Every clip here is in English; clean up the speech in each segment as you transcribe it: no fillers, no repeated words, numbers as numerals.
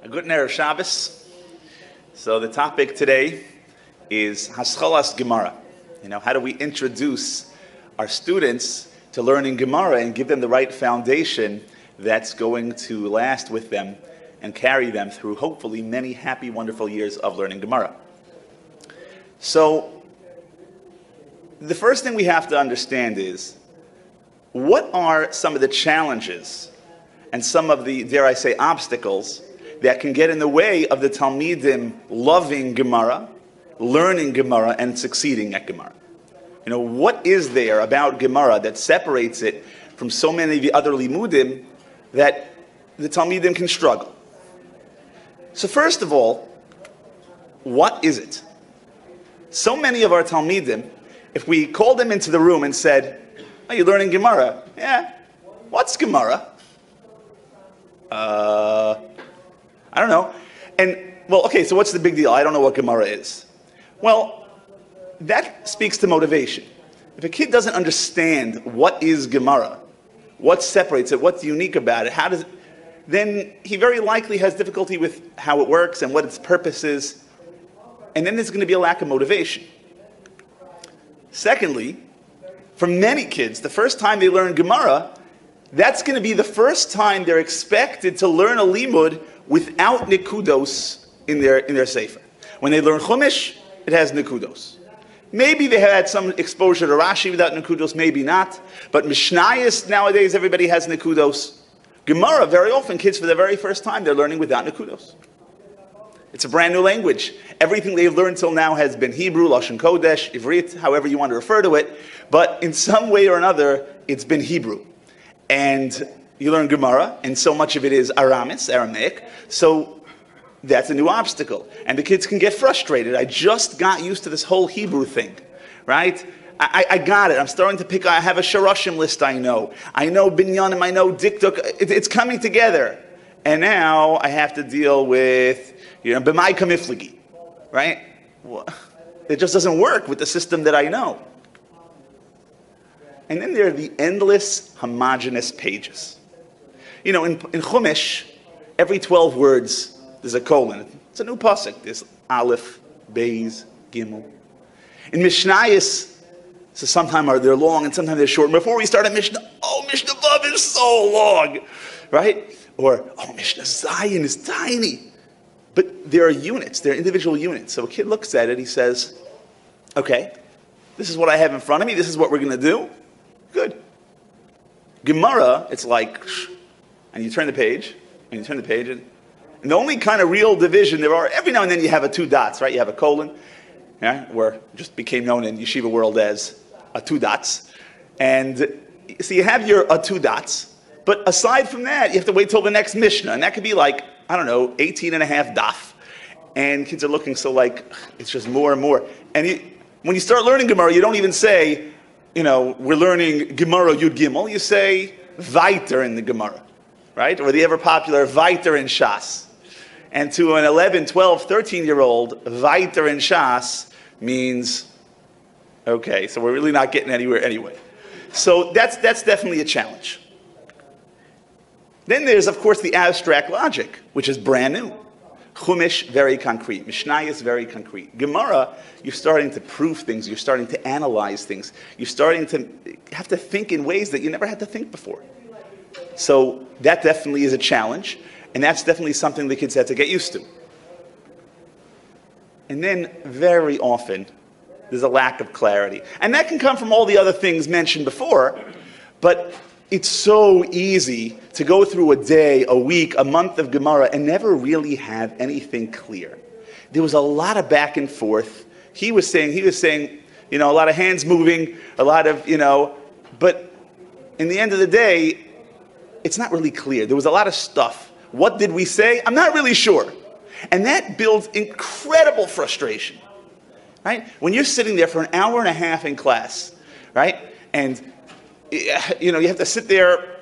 A good Erev Shabbos. So the topic today is Hascholas Gemoro. How do we introduce our students to learning Gemara and give them the right foundation that's going to last with them and carry them through hopefully many happy, wonderful years of learning Gemara. So the first thing we have to understand is, what are some of the challenges and some of the, dare I say, obstacles that can get in the way of the Talmidim loving Gemara, learning Gemara, and succeeding at Gemara? What is there about Gemara that separates it from so many of the other limudim that the Talmidim can struggle? So first of all, what is it? So many of our Talmidim, if we called them into the room and said, "Are you learning Gemara?" "Yeah." "What's Gemara?" I don't know. So what's the big deal? I don't know what Gemara is. Well, that speaks to motivation. If a kid doesn't understand what is Gemara, what separates it, what's unique about it, then he very likely has difficulty with how it works and what its purpose is, and then there's going to be a lack of motivation. Secondly, for many kids, the first time they learn Gemara, that's going to be the first time they're expected to learn a limud without nekudos in their sefer. When they learn Chumash, it has nekudos. Maybe they had some exposure to Rashi without nekudos, maybe not. But Mishnayos, nowadays, everybody has nekudos. Gemara, very often, kids for the very first time, they're learning without nekudos. It's a brand new language. Everything they've learned till now has been Hebrew, Lashon Kodesh, Ivrit, however you want to refer to it. But in some way or another, it's been Hebrew. And you learn Gemara, and so much of it is Aramaic. So that's a new obstacle. And the kids can get frustrated. I just got used to this whole Hebrew thing, right? I got it. I'm starting to pick. I have a Sharashim list I know Binyanim, I know Dikduk. It's coming together. And now I have to deal with, B'mai Kamiflagi, right? It just doesn't work with the system that I know. And then there are the endless homogeneous pages. In Chumash, every 12 words, there's a colon. It's a new pasuk. There's Aleph, Beis, Gimel. In Mishnayos, so sometimes they're long and sometimes they're short. And before we start a Mishnah, Mishnah Vav is so long, right? Or, Mishnah Zion is tiny. But there are units, there are individual units. So a kid looks at it, he says, okay, this is what I have in front of me, this is what we're going to do. Good. Gemara, it's like, and you turn the page, and the only kind of real division there are, every now and then you have a two dots, right? You have a colon, where just became known in yeshiva world as a two dots. And so you have your two dots, but aside from that, you have to wait till the next Mishnah, and that could be 18 and a half daf. And kids are looking it's just more and more. And when you start learning Gemara, you don't even say, we're learning Gemara Yud Gimel. You say Viter in the Gemara, right? Or the ever popular Viter in Shas. And to an 11, 12, 13-year-old, Viter in Shas means, okay, so we're really not getting anywhere anyway. So that's definitely a challenge. Then there's, of course, the abstract logic, which is brand new. Chumash, very concrete. Mishnayos, very concrete. Gemara, you're starting to prove things. You're starting to analyze things. You're starting to have to think in ways that you never had to think before. So that definitely is a challenge, and that's definitely something the kids have to get used to. And then, very often, there's a lack of clarity. And that can come from all the other things mentioned before, but it's so easy to go through a day, a week, a month of Gemara and never really have anything clear. There was a lot of back and forth. He was saying, a lot of hands moving, a lot of, but in the end of the day, it's not really clear. There was a lot of stuff. What did we say? I'm not really sure. And that builds incredible frustration, right? When you're sitting there for an hour and a half in class, right? And you have to sit there,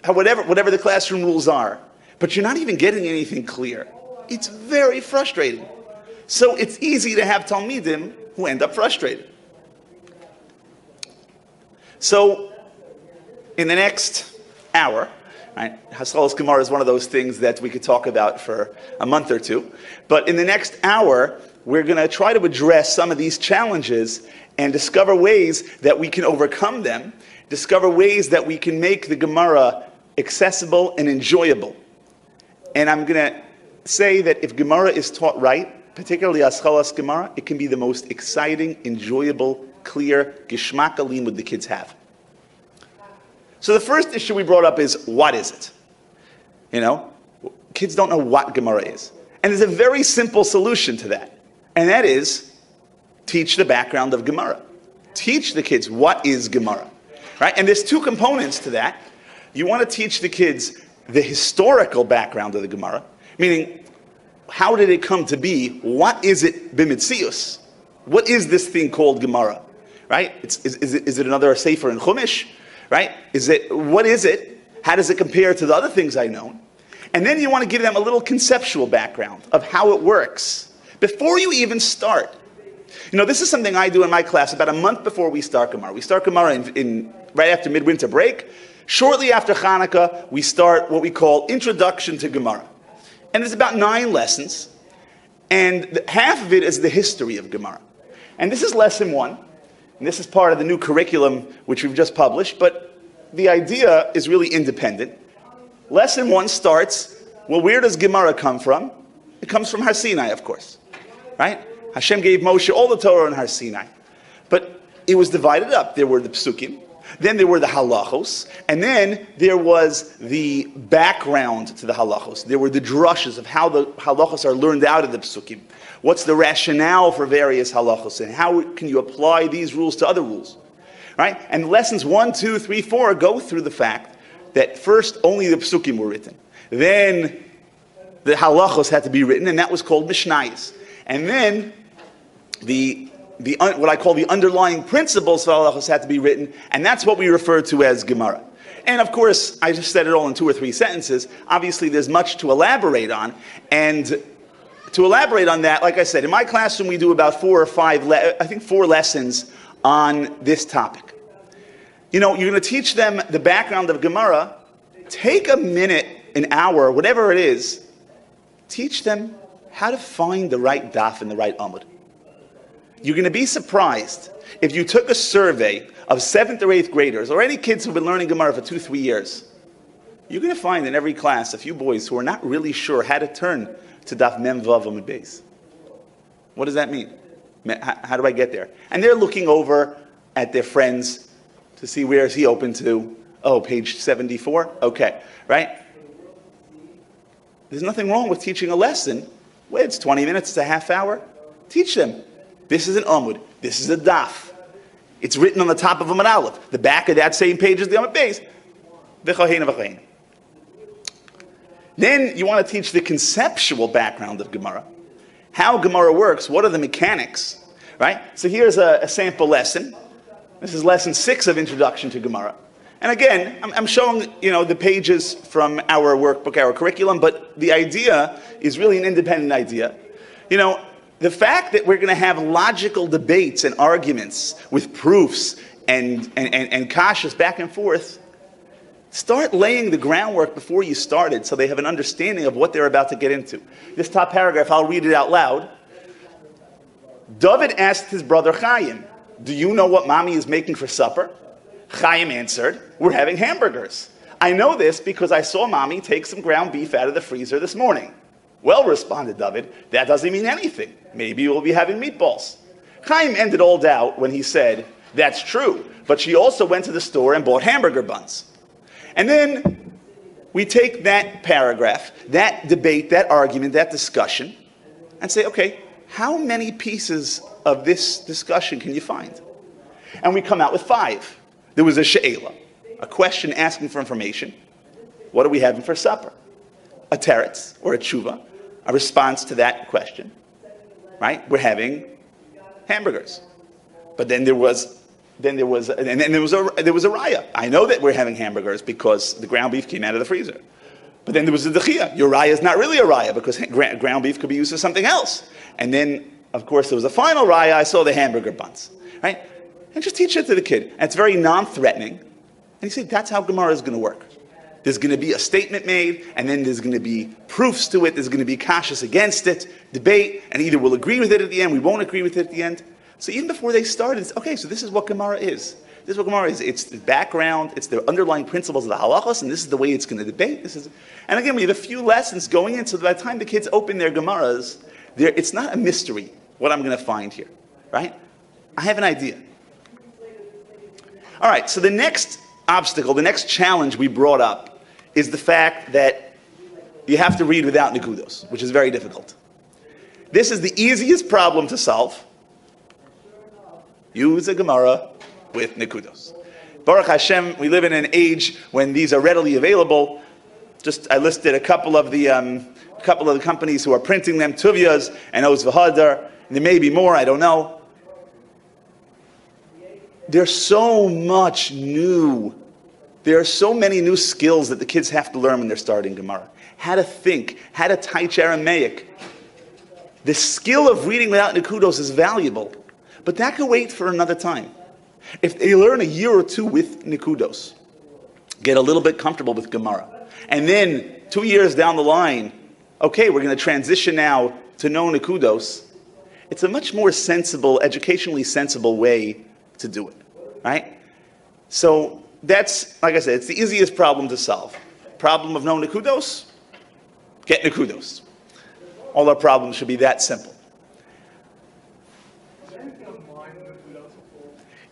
whatever the classroom rules are, but you're not even getting anything clear. It's very frustrating. So it's easy to have Talmidim who end up frustrated. So in the next hour, Right? Hascholas Gemoro is one of those things that we could talk about for a month or two. But in the next hour, we're going to try to address some of these challenges and discover ways that we can overcome them, discover ways that we can make the Gemara accessible and enjoyable. And I'm going to say that if Gemara is taught right, particularly Hascholas Gemoro, it can be the most exciting, enjoyable, clear, gishmak limud the kids have. So the first issue we brought up is, what is it? You know, kids don't know what Gemara is. And there's a very simple solution to that. And that is, teach the background of Gemara. Teach the kids what is Gemara. Right? And there's two components to that. You want to teach the kids the historical background of the Gemara, meaning, how did it come to be? What is it b'mitzius? What is this thing called Gemara? Right? Is it another sefer in Chumash? Right? What is it? How does it compare to the other things I know? And then you want to give them a little conceptual background of how it works before you even start. You know, this is something I do in my class about a month before we start Gemara. We start Gemara in right after midwinter break. Shortly after Hanukkah, we start what we call Introduction to Gemara. And there's about 9 lessons, and half of it is the history of Gemara. And this is lesson 1. And this is part of the new curriculum which we've just published, but the idea is really independent. Lesson 1 starts, well, where does Gemara come from? It comes from Har Sinai, of course. Right? Hashem gave Moshe all the Torah in Har Sinai. But it was divided up. There were the psukim, then there were the halachos, and then there was the background to the halachos. There were the drushes of how the halachos are learned out of the psukim. What's the rationale for various halachos, and how can you apply these rules to other rules? Right? And lessons 1, 2, 3, 4 go through the fact that first only the psukim were written. Then the halachos had to be written, and that was called mishnayos. And then what I call the underlying principles of halachos had to be written, and that's what we refer to as Gemara. And of course, I just said it all in 2 or 3 sentences. Obviously, there's much to elaborate on, and to elaborate on that, like I said, in my classroom we do about 4 or 5, I think 4 lessons on this topic. You know, you're going to teach them the background of Gemara. Take a minute, an hour, whatever it is, teach them how to find the right daf and the right amud. You're going to be surprised if you took a survey of 7th or 8th graders, or any kids who've been learning Gemara for 2-3 years. You're going to find in every class a few boys who are not really sure how to turn to daf mem vav amud beis. What does that mean? How do I get there? And they're looking over at their friends to see where is he open to. Oh, page 74? Okay, right? There's nothing wrong with teaching a lesson. Well, it's 20 minutes, it's a half hour. Teach them. This is an amud. This is a daf. It's written on the top of Amud Aleph. The back of that same page is the Amud Beis. V'chohein v'chohein. Then you want to teach the conceptual background of Gemara. How Gemara works, what are the mechanics, right? So here's a sample lesson. This is lesson 6 of Introduction to Gemara. And again, I'm showing, the pages from our workbook, our curriculum, but the idea is really an independent idea. The fact that we're going to have logical debates and arguments with proofs and kashas back and forth, start laying the groundwork before you started so they have an understanding of what they're about to get into. This top paragraph, I'll read it out loud. David asked his brother Chaim, "Do you know what mommy is making for supper?" Chaim answered, "We're having hamburgers. I know this because I saw mommy take some ground beef out of the freezer this morning." "Well," responded David, "that doesn't mean anything. Maybe we'll be having meatballs." Chaim ended all doubt when he said, "That's true, but she also went to the store and bought hamburger buns." And then we take that paragraph, that debate, that argument, that discussion, and say, okay, how many pieces of this discussion can you find? And we come out with 5. There was a she'ela, a question asking for information. What are we having for supper? A teretz, or a tshuva, a response to that question. Right? We're having hamburgers. But then there was a raya. I know that we're having hamburgers because the ground beef came out of the freezer. But then there was a dechia. Your raya is not really a raya because ground beef could be used for something else. And then, of course, there was a final raya. I saw the hamburger buns. Right? And just teach it to the kid. And it's very non-threatening. And you say, that's how Gemara is going to work. There's going to be a statement made, and then there's going to be proofs to it. There's going to be kashas against it, debate, and either we'll agree with it at the end, we won't agree with it at the end. So even before they started, it's, okay, so this is what Gemara is. This is what Gemara is. It's the background, it's the underlying principles of the halachos, and this is the way it's going to debate. And again, we have a few lessons going in, so by the time the kids open their Gemaras, it's not a mystery what I'm going to find here, right? I have an idea. All right, so the next obstacle, the next challenge we brought up is the fact that you have to read without nekudos, which is very difficult. This is the easiest problem to solve. Use a Gemara with nekudos. Baruch Hashem, we live in an age when these are readily available. I listed a couple of the companies who are printing them, Tuvyas and Oz V'Hadar, and there may be more, I don't know. There's so many new skills that the kids have to learn when they're starting Gemara. How to think, how to teach Aramaic. The skill of reading without nekudos is valuable, but that could wait for another time. If they learn a year or two with nekudos, get a little bit comfortable with Gemara, and then 2 years down the line, okay, we're going to transition now to no nekudos, it's a much more sensible, educationally sensible way to do it, right? So that's, like I said, it's the easiest problem to solve. Problem of no nekudos, get nekudos. All our problems should be that simple.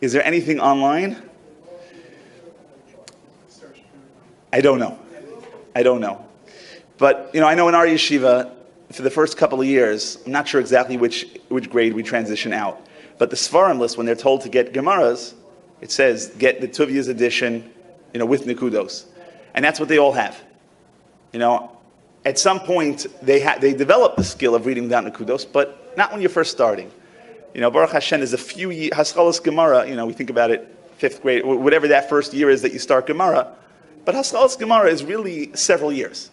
Is there anything online? I don't know. But, I know in our yeshiva, for the first couple of years, I'm not sure exactly which grade we transition out, but the Svarim list, when they're told to get Gemaras, it says, get the Tuvya's edition, with nekudos. And that's what they all have. At some point, they develop the skill of reading without nekudos, but not when you're first starting. Baruch Hashem is a few years, Hascholas Gemoro, we think about it, 5th grade, whatever that first year is that you start Gemara, but Hascholas Gemoro is really several years.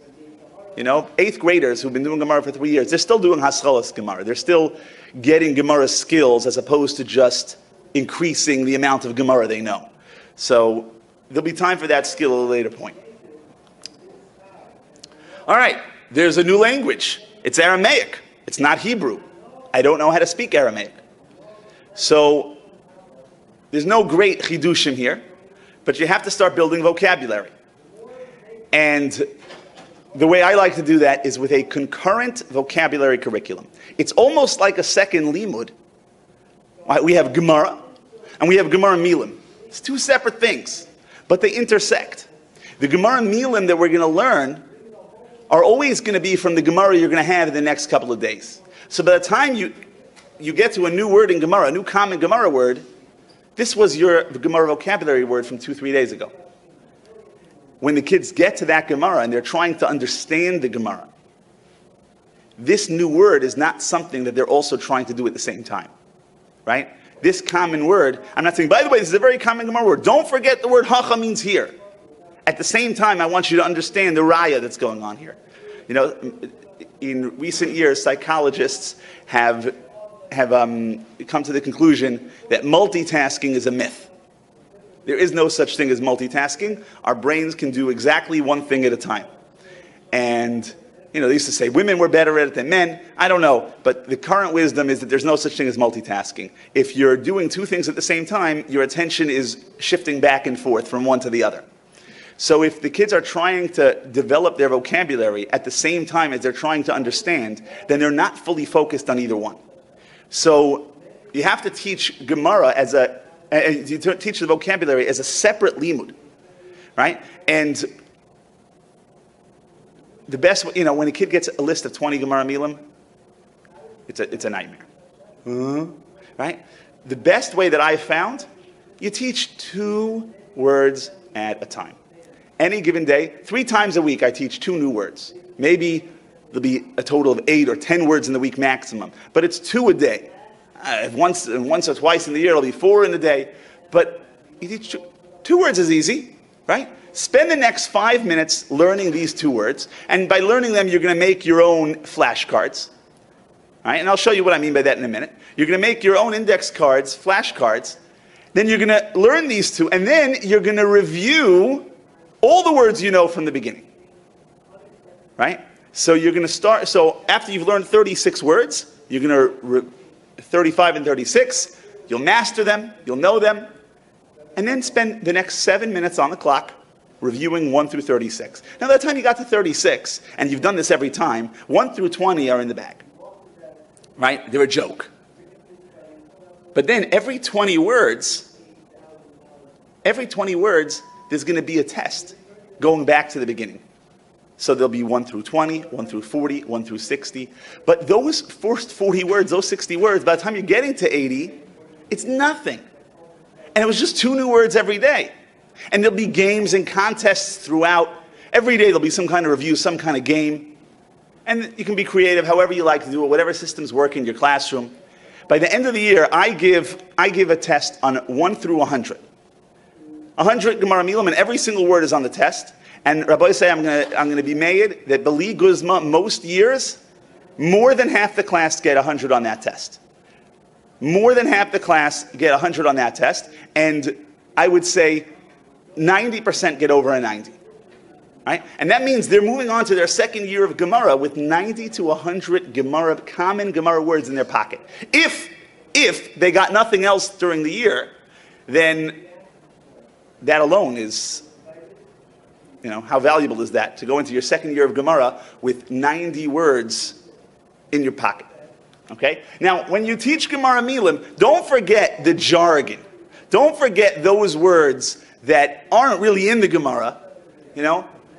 8th graders who've been doing Gemara for 3 years, they're still doing Hascholas Gemara. They're still getting Gemara skills as opposed to just increasing the amount of Gemara they know. So there'll be time for that skill at a later point. All right, there's a new language. It's Aramaic. It's not Hebrew. I don't know how to speak Aramaic. So there's no great chidushim here, but you have to start building vocabulary. And the way I like to do that is with a concurrent vocabulary curriculum. It's almost like a second limud. We have Gemara, and we have Gemara Milim. It's two separate things, but they intersect. The Gemara Milim that we're going to learn are always going to be from the Gemara you're going to have in the next couple of days. So by the time you get to a new word in Gemara, a new common Gemara word, this was your Gemara vocabulary word from 2-3 days ago. When the kids get to that Gemara and they're trying to understand the Gemara, this new word is not something that they're also trying to do at the same time, right? This common word, I'm not saying, by the way, this is a very common Gemara word. Don't forget the word hacha means here. At the same time, I want you to understand the raya that's going on here. In recent years, psychologists have come to the conclusion that multitasking is a myth. There is no such thing as multitasking. Our brains can do exactly one thing at a time. And, they used to say women were better at it than men. I don't know. But the current wisdom is that there's no such thing as multitasking. If you're doing two things at the same time, your attention is shifting back and forth from one to the other. So if the kids are trying to develop their vocabulary at the same time as they're trying to understand, then they're not fully focused on either one. So you have to teach Gemara teach the vocabulary as a separate limud, right? And the best, when a kid gets a list of 20 Gemara Milim, it's a nightmare, right? The best way that I've found, you teach 2 words at a time. Any given day, 3 times a week, I teach 2 new words. Maybe there'll be a total of 8 or 10 words in the week maximum, but it's 2 a day. Once or twice in the year, it'll be 4 in a day. But you teach 2 words is easy, right? Spend the next 5 minutes learning these 2 words, and by learning them, you're going to make your own flashcards. Right? And I'll show you what I mean by that in a minute. You're going to make your own index cards, flashcards. Then you're going to learn these 2, and then you're going to review all the words you know from the beginning. Right? So you're going to start, so after you've learned 36 words, you're going to, 35 and 36, you'll master them, you'll know them, and then spend the next 7 minutes on the clock reviewing 1 through 36. Now, by the time you got to 36, and you've done this every time, 1 through 20 are in the bag. Right? They're a joke. But then every 20 words, there's going to be a test going back to the beginning. So there'll be 1 through 20, 1 through 40, 1 through 60. But those first 40 words, those 60 words, by the time you're getting to 80, it's nothing. And it was just 2 new words every day. And there'll be games and contests throughout. Every day there'll be some kind of review, some kind of game. And you can be creative however you like to do it, whatever systems work in your classroom. By the end of the year, I give a test on 1 through 100. 100 Gemara Milam, and every single word is on the test. And Rabbi say I'm going to be made that Beli Guzma, most years, more than half the class get 100 on that test. More than half the class get 100 on that test. And I would say 90% get over a 90. Right? And that means they're moving on to their second year of Gemara with 90 to 100 common Gemara words in their pocket. If they got nothing else during the year, then that alone is, how valuable is that to go into your second year of Gemara with 90 words in your pocket? Okay? Now, when you teach Gemara Milim, don't forget the jargon. Don't forget those words that aren't really in the Gemara,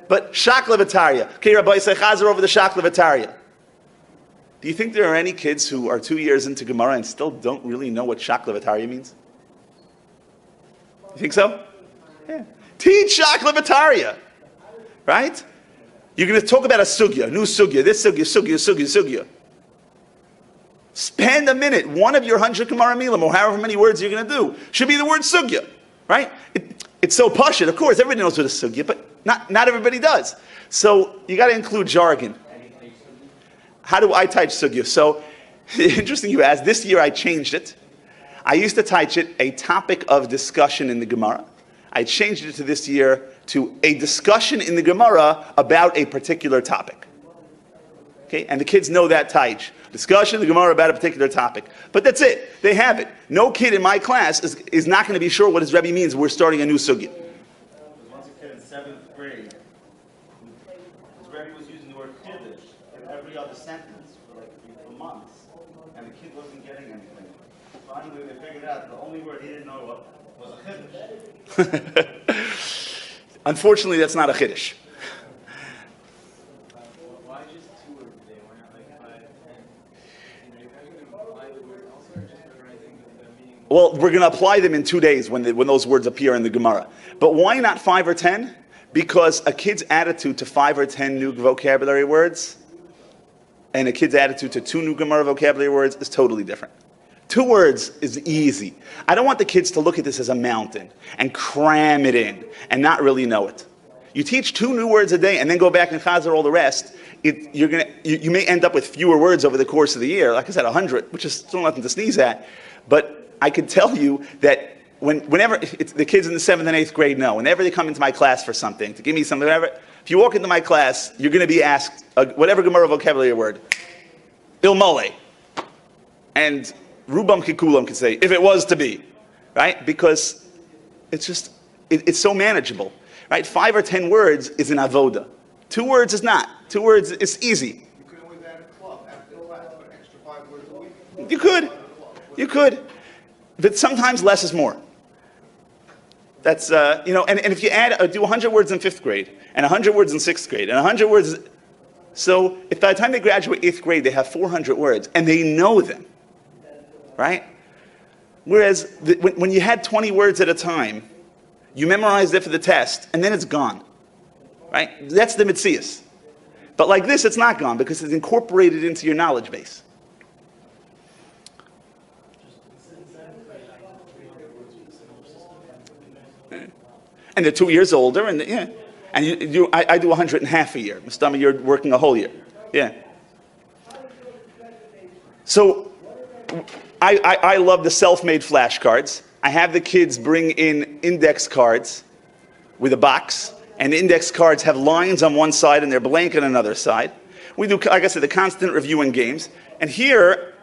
but Shakla V'Tarya. Okay, Rabbi say Chazer over the Shakla V'Tarya. Do you think there are any kids who are 2 years into Gemara and still don't really know what Shakla V'Tarya means? You think so? Yeah. Teach Shakla V'Tarya. Right? You're going to talk about a sugya, new sugya, this sugya. Spend a minute. One of your 100 Gemara Milim, or however many words you're going to do, should be the word sugya. Right? It's so pashut. Of course, everybody knows what a sugya, but not everybody does. So you got to include jargon. How do I teach sugya? So interesting you asked. This year I changed it. I used to teach it a topic of discussion in the Gemara. I changed it to this year to a discussion in the Gemara about a particular topic. Okay, and the kids know that taich. Discussion in the Gemara about a particular topic. But that's it. They have it. No kid in my class is not going to be sure what his Rebbe means. We're starting a new sugya. Once a kid in 7th grade, his Rebbe was using the word chiddush in every other sentence for months, and the kid wasn't getting anything. Finally, they figured out the only word he didn't know was a chiddush. Unfortunately, that's not a chiddush. Why just 2 words a day? Why not like 5, 10? You're going to apply the word also, or just memorizing the meaning? Well, we're going to apply them in 2 days when those words appear in the Gemara. But why not 5 or 10? Because a kid's attitude to 5 or 10 new vocabulary words and a kid's attitude to 2 new Gemara vocabulary words is totally different. 2 words is easy. I don't want the kids to look at this as a mountain and cram it in and not really know it. You teach 2 new words a day and then go back and chazer all the rest. You may end up with fewer words over the course of the year. Like I said, 100, which is still nothing to sneeze at. But I can tell you that whenever the kids in the 7th and 8th grade know, whenever they come into my class for something, to give me something, whatever, if you walk into my class, you're going to be asked whatever Gemara vocabulary word, ilmole, and Rubam Kikulam could say, if it was to be, right? Because it's so manageable, right? 5 or 10 words is an avoda. 2 words is not. 2 words is easy. You could always add a club after class for an extra 5 words a week. You could. But sometimes less is more. That's, and if you do 100 words in 5th grade, and 100 words in 6th grade, and 100 words, so if by the time they graduate 8th grade, they have 400 words, and they know them, right? Whereas when you had 20 words at a time, you memorized it for the test, and then it's gone, right? That's the mitzias. But like this, it's not gone because it's incorporated into your knowledge base. And they're 2 years older, and I do 100 in half a year. Mustama, you're working a whole year. Yeah. So I love the self-made flashcards. I have the kids bring in index cards with a box, and the index cards have lines on one side and they're blank on another side. We do, like I said, the constant reviewing games. And here,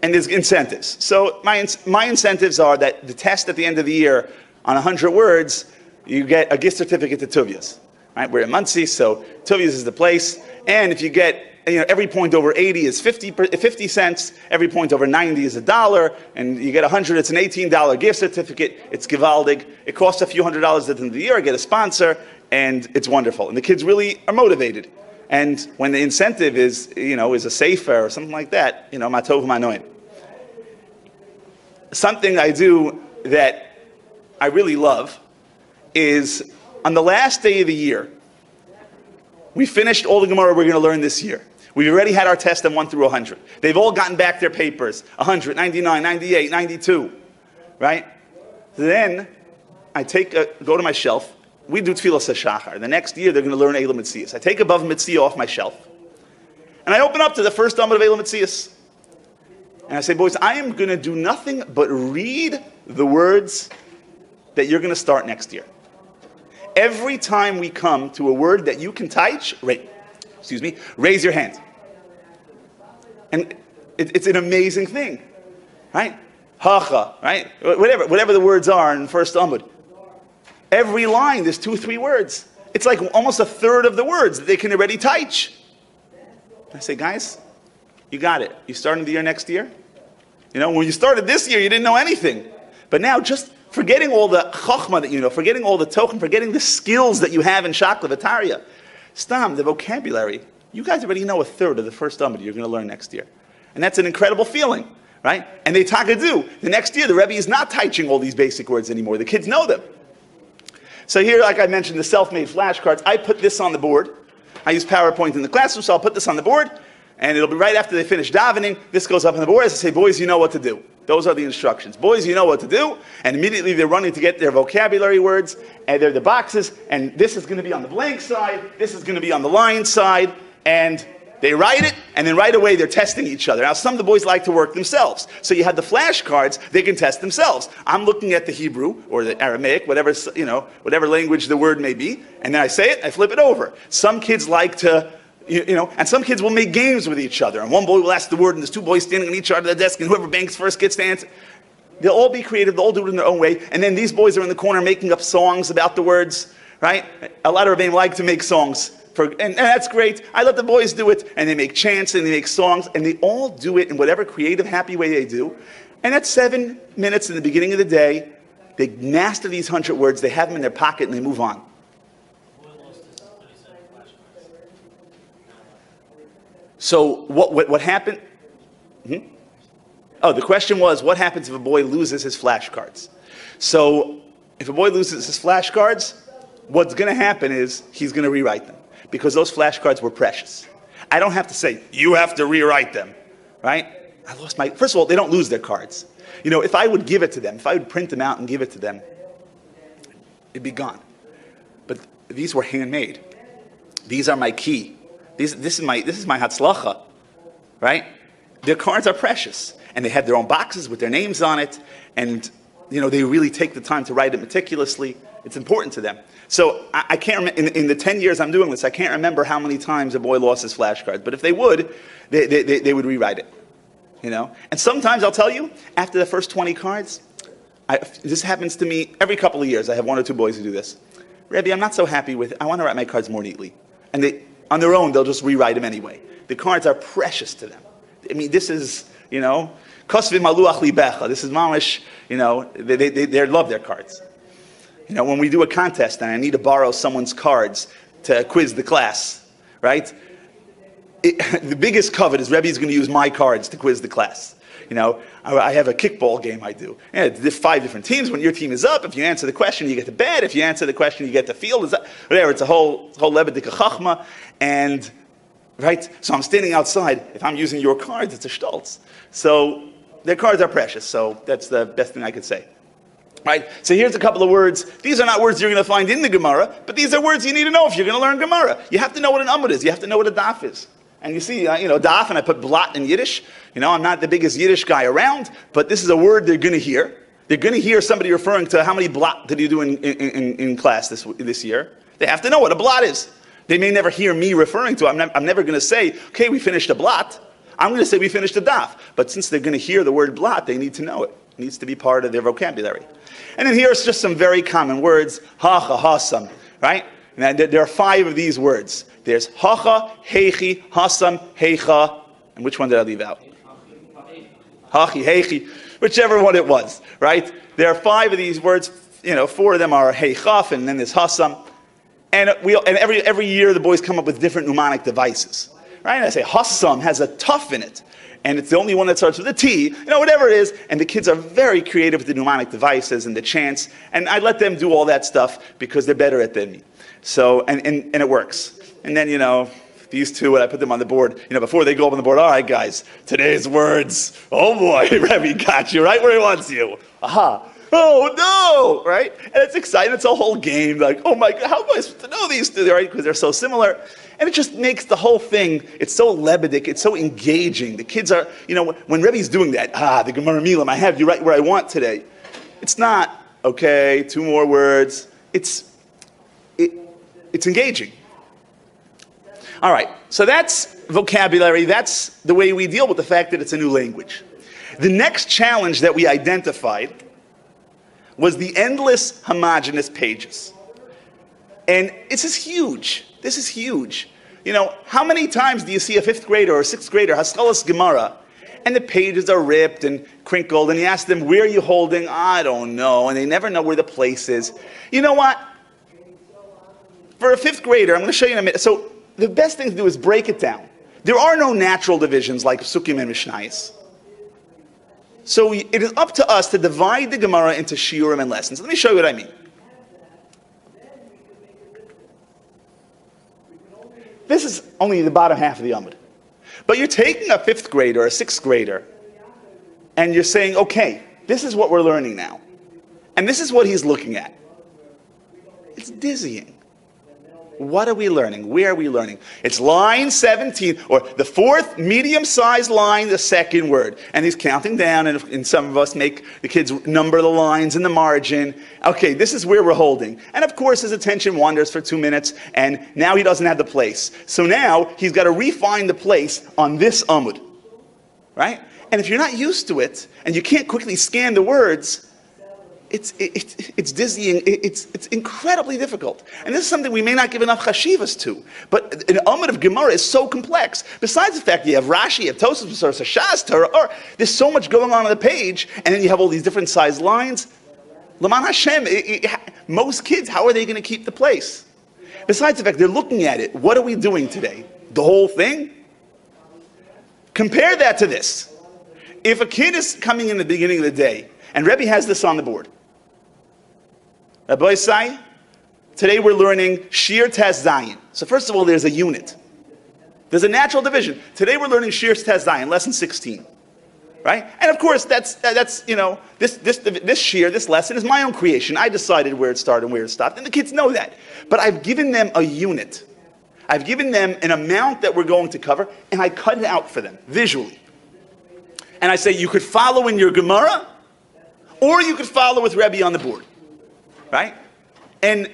and there's incentives. So my incentives are that the test at the end of the year on 100 words, you get a gift certificate to Tuvias. Right? We're in Muncie, so Tuvias is the place. And if you get, every point over 80 is 50 cents, every point over 90 is $1, and you get 100, it's an $18 gift certificate. It's gewaldig. It costs a few $100s at the end of the year. I get a sponsor, and it's wonderful. And the kids really are motivated. And when the incentive is a sefer or something like that, matov manoin. Something I do that I really love is on the last day of the year, we finished all the Gemara we're going to learn this year. We've already had our test on 1 through 100. They've all gotten back their papers, 100, 99, 98, 92, right? Then I go to my shelf. We do Tfilas HaShachar. The next year, they're going to learn Eila Metzias. I take a Bava Metzia off my shelf, and I open up to the first Amud of Eila Metzias. And I say, boys, I am going to do nothing but read the words that you're going to start next year. Every time we come to a word that you can touch, raise your hand. And it's an amazing thing, right? Hacha, right? Whatever the words are in the first Amud. Every line, there's 2 or 3 words. It's like almost a third of the words that they can already touch. I say, guys, you got it. You starting the year next year? When you started this year, you didn't know anything. But now, just forgetting all the chachma that you know, forgetting all the tochen, forgetting the skills that you have in shakla v'tarya, stam, the vocabulary, you guys already know a third of the first Amud you're going to learn next year. And that's an incredible feeling, right? And they taka do. The next year, the Rebbe is not teaching all these basic words anymore. The kids know them. So here, like I mentioned, the self-made flashcards. I put this on the board. I use PowerPoint in the classroom, so I'll put this on the board, and it'll be right after they finish davening. This goes up on the board. As I say, boys, you know what to do. Those are the instructions. Boys, you know what to do. And immediately they're running to get their vocabulary words, and they're the boxes, and this is going to be on the blank side, this is going to be on the line side, and they write it, and then right away they're testing each other. Now, some of the boys like to work themselves. So you have the flashcards, they can test themselves. I'm looking at the Hebrew, or the Aramaic, whatever language the word may be, and then I say it, I flip it over. Some kids like to, and some kids will make games with each other. And one boy will ask the word, and there's 2 boys standing on each side of the desk, and whoever banks first gets to answer. They'll all be creative, they'll all do it in their own way. And then these boys are in the corner making up songs about the words, right? A lot of them like to make songs. And that's great. I let the boys do it, and they make chants, and they make songs, and they all do it in whatever creative, happy way they do. And at 7 minutes in the beginning of the day, they master these 100 words, they have them in their pocket, and they move on. So what happened? Oh, the question was, what happens if a boy loses his flashcards? So if a boy loses his flashcards, what's going to happen is he's going to rewrite them, because those flashcards were precious. I don't have to say, you have to rewrite them, right? I lost my... First of all, they don't lose their cards. If I would give it to them, if I would print them out and give it to them, it'd be gone. But these were handmade. These are my key. This is my hatzlacha, right? Their cards are precious, and they have their own boxes with their names on it, and they really take the time to write it meticulously. It's important to them. So I can't remember, in the 10 years I'm doing this, I can't remember how many times a boy lost his flashcards. But if they would, they would rewrite it. And sometimes I'll tell you, after the first 20 cards, this happens to me every couple of years. I have 1 or 2 boys who do this. Rebbe, I'm not so happy with it. I want to write my cards more neatly. And on their own, they'll just rewrite them anyway. The cards are precious to them. I mean, this is, kosvim maluach libecha. This is mamish, they love their cards. When we do a contest and I need to borrow someone's cards to quiz the class, right? The biggest covet is Rebbe's going to use my cards to quiz the class. I have a kickball game I do. There's 5 different teams. When your team is up, if you answer the question, you get to bet. If you answer the question, you get to field. Whatever. It's a whole lebedika chachma. And, right? So I'm standing outside. If I'm using your cards, it's a stoltz. So their cards are precious. So that's the best thing I could say. Right? So here's a couple of words. These are not words you're going to find in the Gemara, but these are words you need to know if you're going to learn Gemara. You have to know what an amud is. You have to know what a daf is. And you see, daf, and I put blot in Yiddish. I'm not the biggest Yiddish guy around, but this is a word they're going to hear. They're going to hear somebody referring to how many blot did you do in class this year. They have to know what a blot is. They may never hear me referring to it. I'm never going to say, okay, we finished a blot. I'm going to say we finished a daf. But since they're going to hear the word blot, they need to know it. It needs to be part of their vocabulary. And then here's just some very common words. Hacha, hasam, right? Now, there are 5 of these words. There's hacha, heichi, hasam, heicha. And which one did I leave out? Hachi, heichi, whichever one it was, right? There are 5 of these words. 4 of them are heichaf, and then there's hasam. And every year the boys come up with different mnemonic devices, right? And I say hasam has a tough in it, and it's the only one that starts with a T, whatever it is. And the kids are very creative with the mnemonic devices and the chants, and I let them do all that stuff because they're better at than me. So and it works. And then these 2, when I put them on the board, before they go up on the board, all right, guys, today's words. Oh boy, Rebbe got you right where he wants you. Aha. Oh no, right? And it's exciting. It's a whole game. Like, oh my God, how am I supposed to know these 2, right? Because they're so similar. And it just makes the whole thing, it's so lebedik, it's so engaging. The kids are, when Rebbe's doing that, the Gemara Milam, I have you right where I want today. It's not, okay, 2 more words. It's engaging. All right, so that's vocabulary. That's the way we deal with the fact that it's a new language. The next challenge that we identified was the endless homogeneous pages. And this is huge. This is huge. How many times do you see a 5th grader or a 6th grader, Hascholas Gemoro, and the pages are ripped and crinkled, and you ask them, where are you holding? I don't know, and they never know where the place is. You know what? For a 5th grader, I'm going to show you in a minute. So the best thing to do is break it down. There are no natural divisions like Psukim and Mishnayos. So it is up to us to divide the Gemara into shiurim and lessons. Let me show you what I mean. This is only the bottom half of the Amud. But you're taking a 5th grader or a 6th grader, and you're saying, okay, this is what we're learning now. And this is what he's looking at. It's dizzying. What are we learning? Where are we learning? It's line 17, or the 4th medium-sized line, the 2nd word. And he's counting down, and some of us make the kids number the lines in the margin. Okay, this is where we're holding. And of course, his attention wanders for 2 minutes, and now he doesn't have the place. So now, he's got to refine the place on this Amud. Right? And if you're not used to it, and you can't quickly scan the words, it's dizzying. It's incredibly difficult, and this is something we may not give enough chashivas to. But an Amud of Gemara is so complex. Besides the fact that you have Rashi, you have Tosafos, Shas, Torah, or there's so much going on the page, and then you have all these different sized lines. L'man Hashem, most kids, how are they going to keep the place? Besides the fact they're looking at it, what are we doing today? The whole thing? Compare that to this. If a kid is coming in the beginning of the day, and Rebbe has this on the board. Rabbi Isai, today we're learning Shir Tes Zayin. So first of all, there's a unit. There's a natural division. Today we're learning Shir Tes Zayin, lesson 16. Right? And of course, that's this Shir, this lesson is my own creation. I decided where it started and where it stopped, and the kids know that. But I've given them a unit. I've given them an amount that we're going to cover, and I cut it out for them, visually. And I say, you could follow in your Gemara, or you could follow with Rebbe on the board. Right? And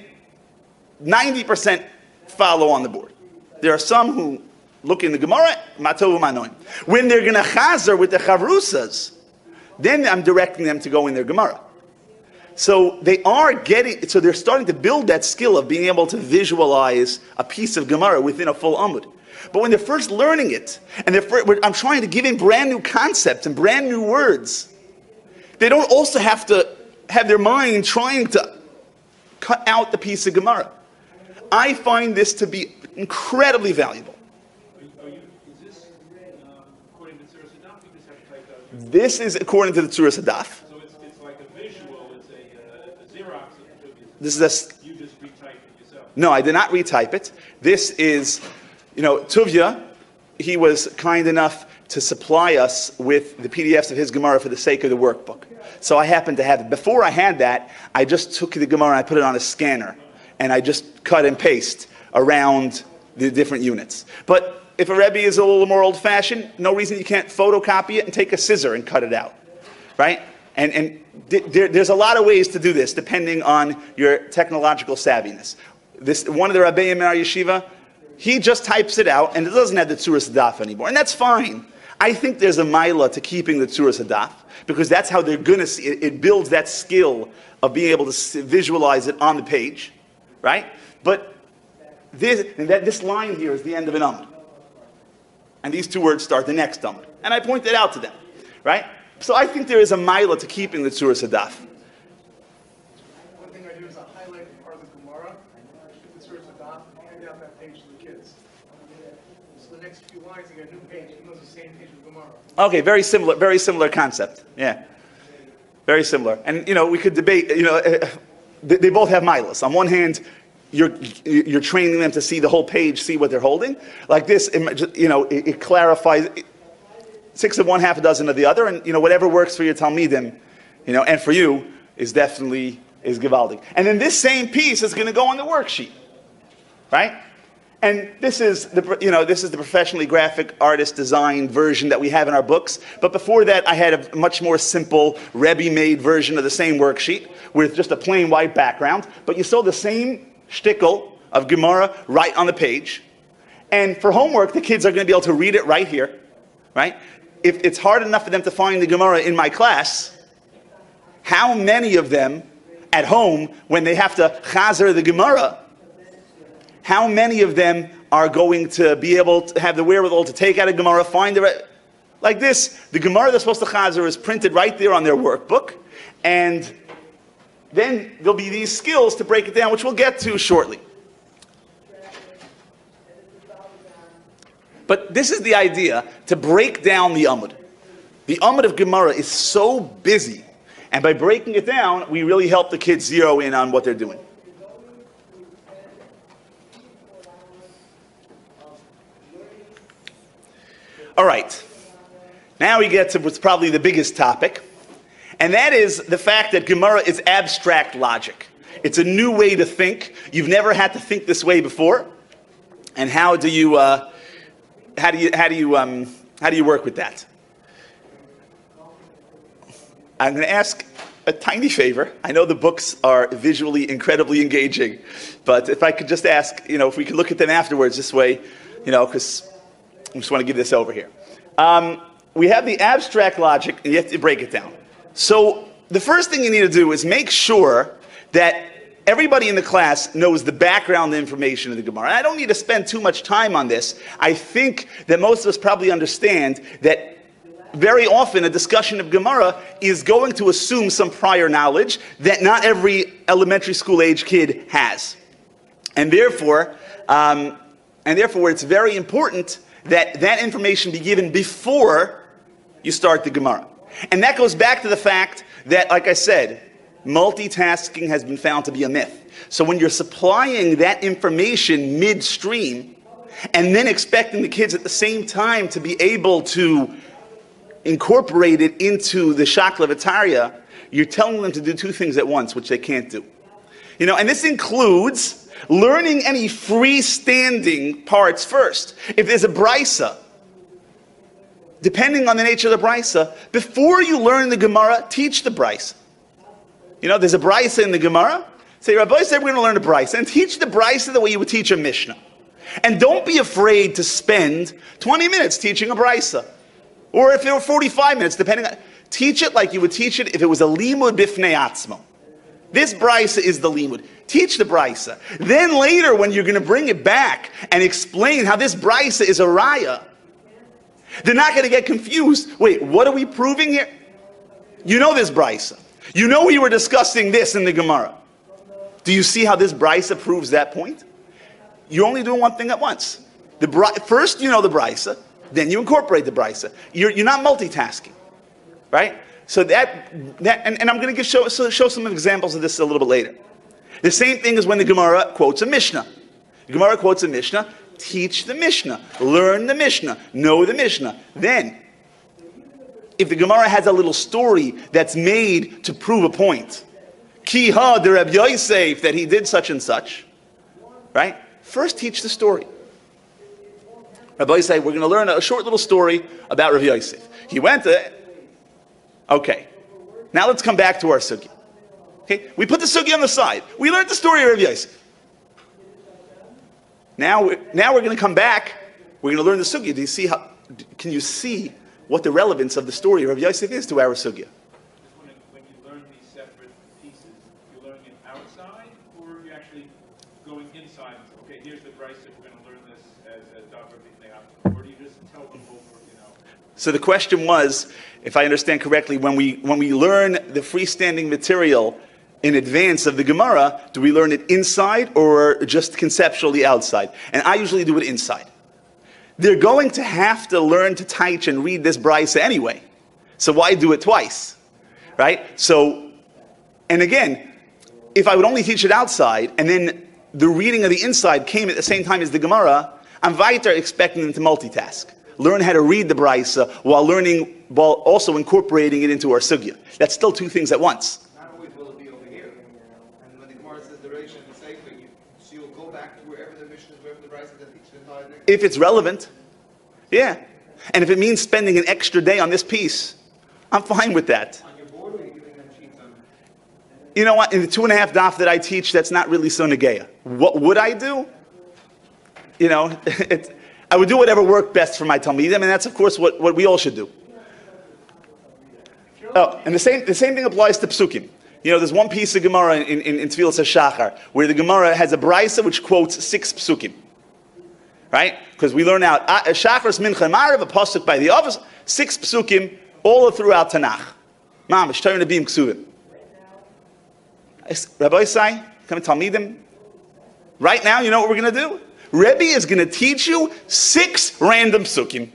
90% follow on the board. There are some who look in the Gemara, matov manoim. When they're going to chazer with the chavrusas, then I'm directing them to go in their Gemara. So they're starting to build that skill of being able to visualize a piece of Gemara within a full Amud. But when they're first learning it, and I'm trying to give in brand new concepts and brand new words, they don't also have to have their mind trying to cut out the piece of Gemara. I find this to be incredibly valuable. Is this according to Tzuras Hadaf? You just have to type out. This is according to the Tzuras Hadaf. So it's like a visual. It's a Xerox of the Tuvia. This is You just retype it yourself. No, I did not retype it. This is, Tuvia, he was kind enough to supply us with the PDFs of his Gemara for the sake of the workbook. So I happened to have it. Before I had that, I just took the Gemara and I put it on a scanner. And I just cut and paste around the different units. But if a Rebbe is a little more old-fashioned, no reason you can't photocopy it and take a scissor and cut it out. Right? And there's a lot of ways to do this, depending on your technological savviness. this one of the Rabbeim in our yeshiva, he just types it out and it doesn't have the Tzuras Hadaf anymore. And that's fine. I think there's a milah to keeping the Tzuras Hadaf because that's how they're going to see it. It builds that skill of being able to visualize it on the page, right? But this line here is the end of an amud. And these two words start the next amud. And I pointed out to them, right? So I think there is a milah to keeping the Tzuras Hadaf. One thing I do is I highlight part of the Gemara, the Tzuras Hadaf, and hand out that page to the kids. So the next few lines, you get a new page, even though it's the same page of Gemara. Okay, very similar concept. Yeah, very similar. And we could debate. They both have milas. On one hand, you're training them to see the whole page, see what they're holding. Like this, it clarifies 6 of one, half a dozen of the other, and whatever works for your talmidim, and for you is definitely givaldic. And then this same piece is going to go on the worksheet, right? And this is the professionally graphic artist designed version that we have in our books. But before that, I had a much more simple Rebbe-made version of the same worksheet with just a plain white background. But you saw the same shtickle of Gemara right on the page. And for homework, the kids are going to be able to read it right here, right? If it's hard enough for them to find the Gemara in my class, how many of them at home, when they have to chazer the Gemara, how many of them are going to be able to have the wherewithal to take out a Gemara, find the like this? The Gemara they're supposed to chazer is printed right there on their workbook, and then there'll be these skills to break it down, which we'll get to shortly. But this is the idea, to break down the amud. The amud of Gemara is so busy, and by breaking it down, we really help the kids zero in on what they're doing. All right, now we get to what's probably the biggest topic, and that is the fact that Gemara is abstract logic. It's a new way to think. You've never had to think this way before, and how do you work with that? I'm going to ask a tiny favor. I know the books are visually incredibly engaging, but if I could just ask, if we could look at them afterwards this way, because I just want to give this over here. We have the abstract logic, and you have to break it down. So the first thing you need to do is make sure that everybody in the class knows the background information of the Gemara. And I don't need to spend too much time on this. I think that most of us probably understand that very often a discussion of Gemara is going to assume some prior knowledge that not every elementary school age kid has. And therefore it's very important that information be given before you start the Gemara. And that goes back to the fact that, like I said, multitasking has been found to be a myth. So when you're supplying that information midstream and then expecting the kids at the same time to be able to incorporate it into the Shakla V'Tarya, you're telling them to do two things at once, which they can't do. And this includes learning any freestanding parts first. If there's a brisa, depending on the nature of the brisa, before you learn the Gemara, teach the brisa. There's a brisa in the Gemara. Say, Rabbi said we're going to learn a brisa, and teach the brisa the way you would teach a Mishnah. And don't be afraid to spend 20 minutes teaching a brisa. Or if it were 45 minutes, depending on... Teach it like you would teach it if it was a limud bifnei atzmo. This brisa is the limud. Teach the brisa. Then later, when you're going to bring it back and explain how this brisa is a raya, they're not going to get confused. Wait, what are we proving here? This brisa. We were discussing this in the Gemara. Do you see how this brisa proves that point? You're only doing one thing at once. First, the brisa, then you incorporate the brisa. You're not multitasking, right? So and I'm going to show some examples of this a little bit later. The same thing is when the Gemara quotes a Mishnah. The Gemara quotes a Mishnah, teach the Mishnah, learn the Mishnah, know the Mishnah. Then, if the Gemara has a little story that's made to prove a point, Ki ha de Reb Yosef, that he did such and such, right? First teach the story. Rabbi Yosef, we're going to learn a short little story about Reb Yosef. He went to... Okay, now let's come back to our sugya. Okay, we put the sugya on the side. We learned the story of Reb Yosef. Now we're going to come back. We're going to learn the sugya. Do you see how? Can you see what the relevance of the story of Rav Yosef is to our sugya? When you learn these separate pieces, you're learning it outside, or are you actually going inside and say, okay, here's the Bryce, we're going to learn this as Dr. B'nai, or do you just tell them over, So the question was, if I understand correctly, when we learn the freestanding material in advance of the Gemara, do we learn it inside or just conceptually outside? And I usually do it inside. They're going to have to learn to teach and read this brisa anyway. So why do it twice? Right? So, and again, if I would only teach it outside and then the reading of the inside came at the same time as the Gemara, I'm weiter expecting them to multitask. Learn how to read the brisa while also incorporating it into our sugya. That's still two things at once. Not always will it be over here. And when the Gemara says the Reish and the Sefer, so you'll go back to wherever the mission is, wherever the Bryce that teaches the entire thing. If it's relevant, yeah. And if it means spending an extra day on this piece, I'm fine with that. On your board, or are you giving them sheets on? You know what? In the 2.5 daf that I teach, that's not really so negeya. What would I do? You know, I would do whatever worked best for my talmidim, and that's of course what we all should do. Oh, and the same thing applies to psukim. You know, there's one piece of Gemara in Tfilas HaShachar where the Gemara has a brisa which quotes 6 psukim. Right? Because we learn out Shachar's Mincha Marav, a pasuk by the office, 6 psukim all throughout Tanakh. Mamish, Torah Nebiim Ksuvim. Rabbi Isai, come and talmidim. Right now, you know what we're going to do? Rebbe is going to teach you 6 random psukim.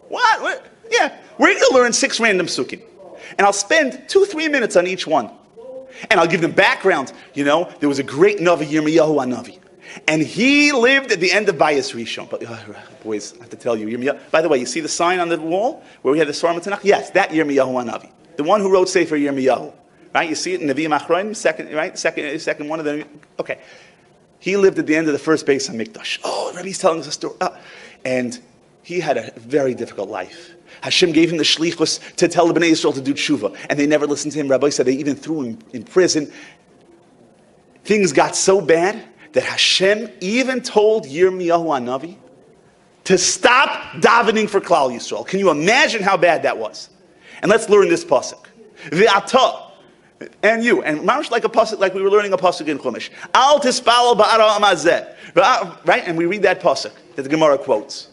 What? Yeah, we're going to learn 6 random psukim. And I'll spend 2-3 minutes on each one. And I'll give them background. You know, there was a great Navi, Yirmiyahu HaNavi. And he lived at the end of Bayis Rishon. But, boys, I have to tell you, Yirmiyahu. By the way, you see the sign on the wall where we have the Svarim Tanakh? Yes, that Yirmiyahu HaNavi. The one who wrote Sefer Yirmiyahu. Right? You see it in Nevi'im Achronim, second one of them. Okay. He lived at the end of the first base of Mikdash. Oh, Rebbe's telling us a story. And he had a very difficult life. Hashem gave him the shlichus to tell the Bnei Yisrael to do tshuva. And they never listened to him. Rabbi said they even threw him in prison. Things got so bad that Hashem even told Yirmiyahu HaNavi to stop davening for Klal Yisrael. Can you imagine how bad that was? And let's learn this pasuk. V'ata. And you, and mamish like a pasuk, like we were learning a pasuk in Chumash. Al tispalo ba'ara amazeh. Right, and we read that pasuk that the Gemara quotes,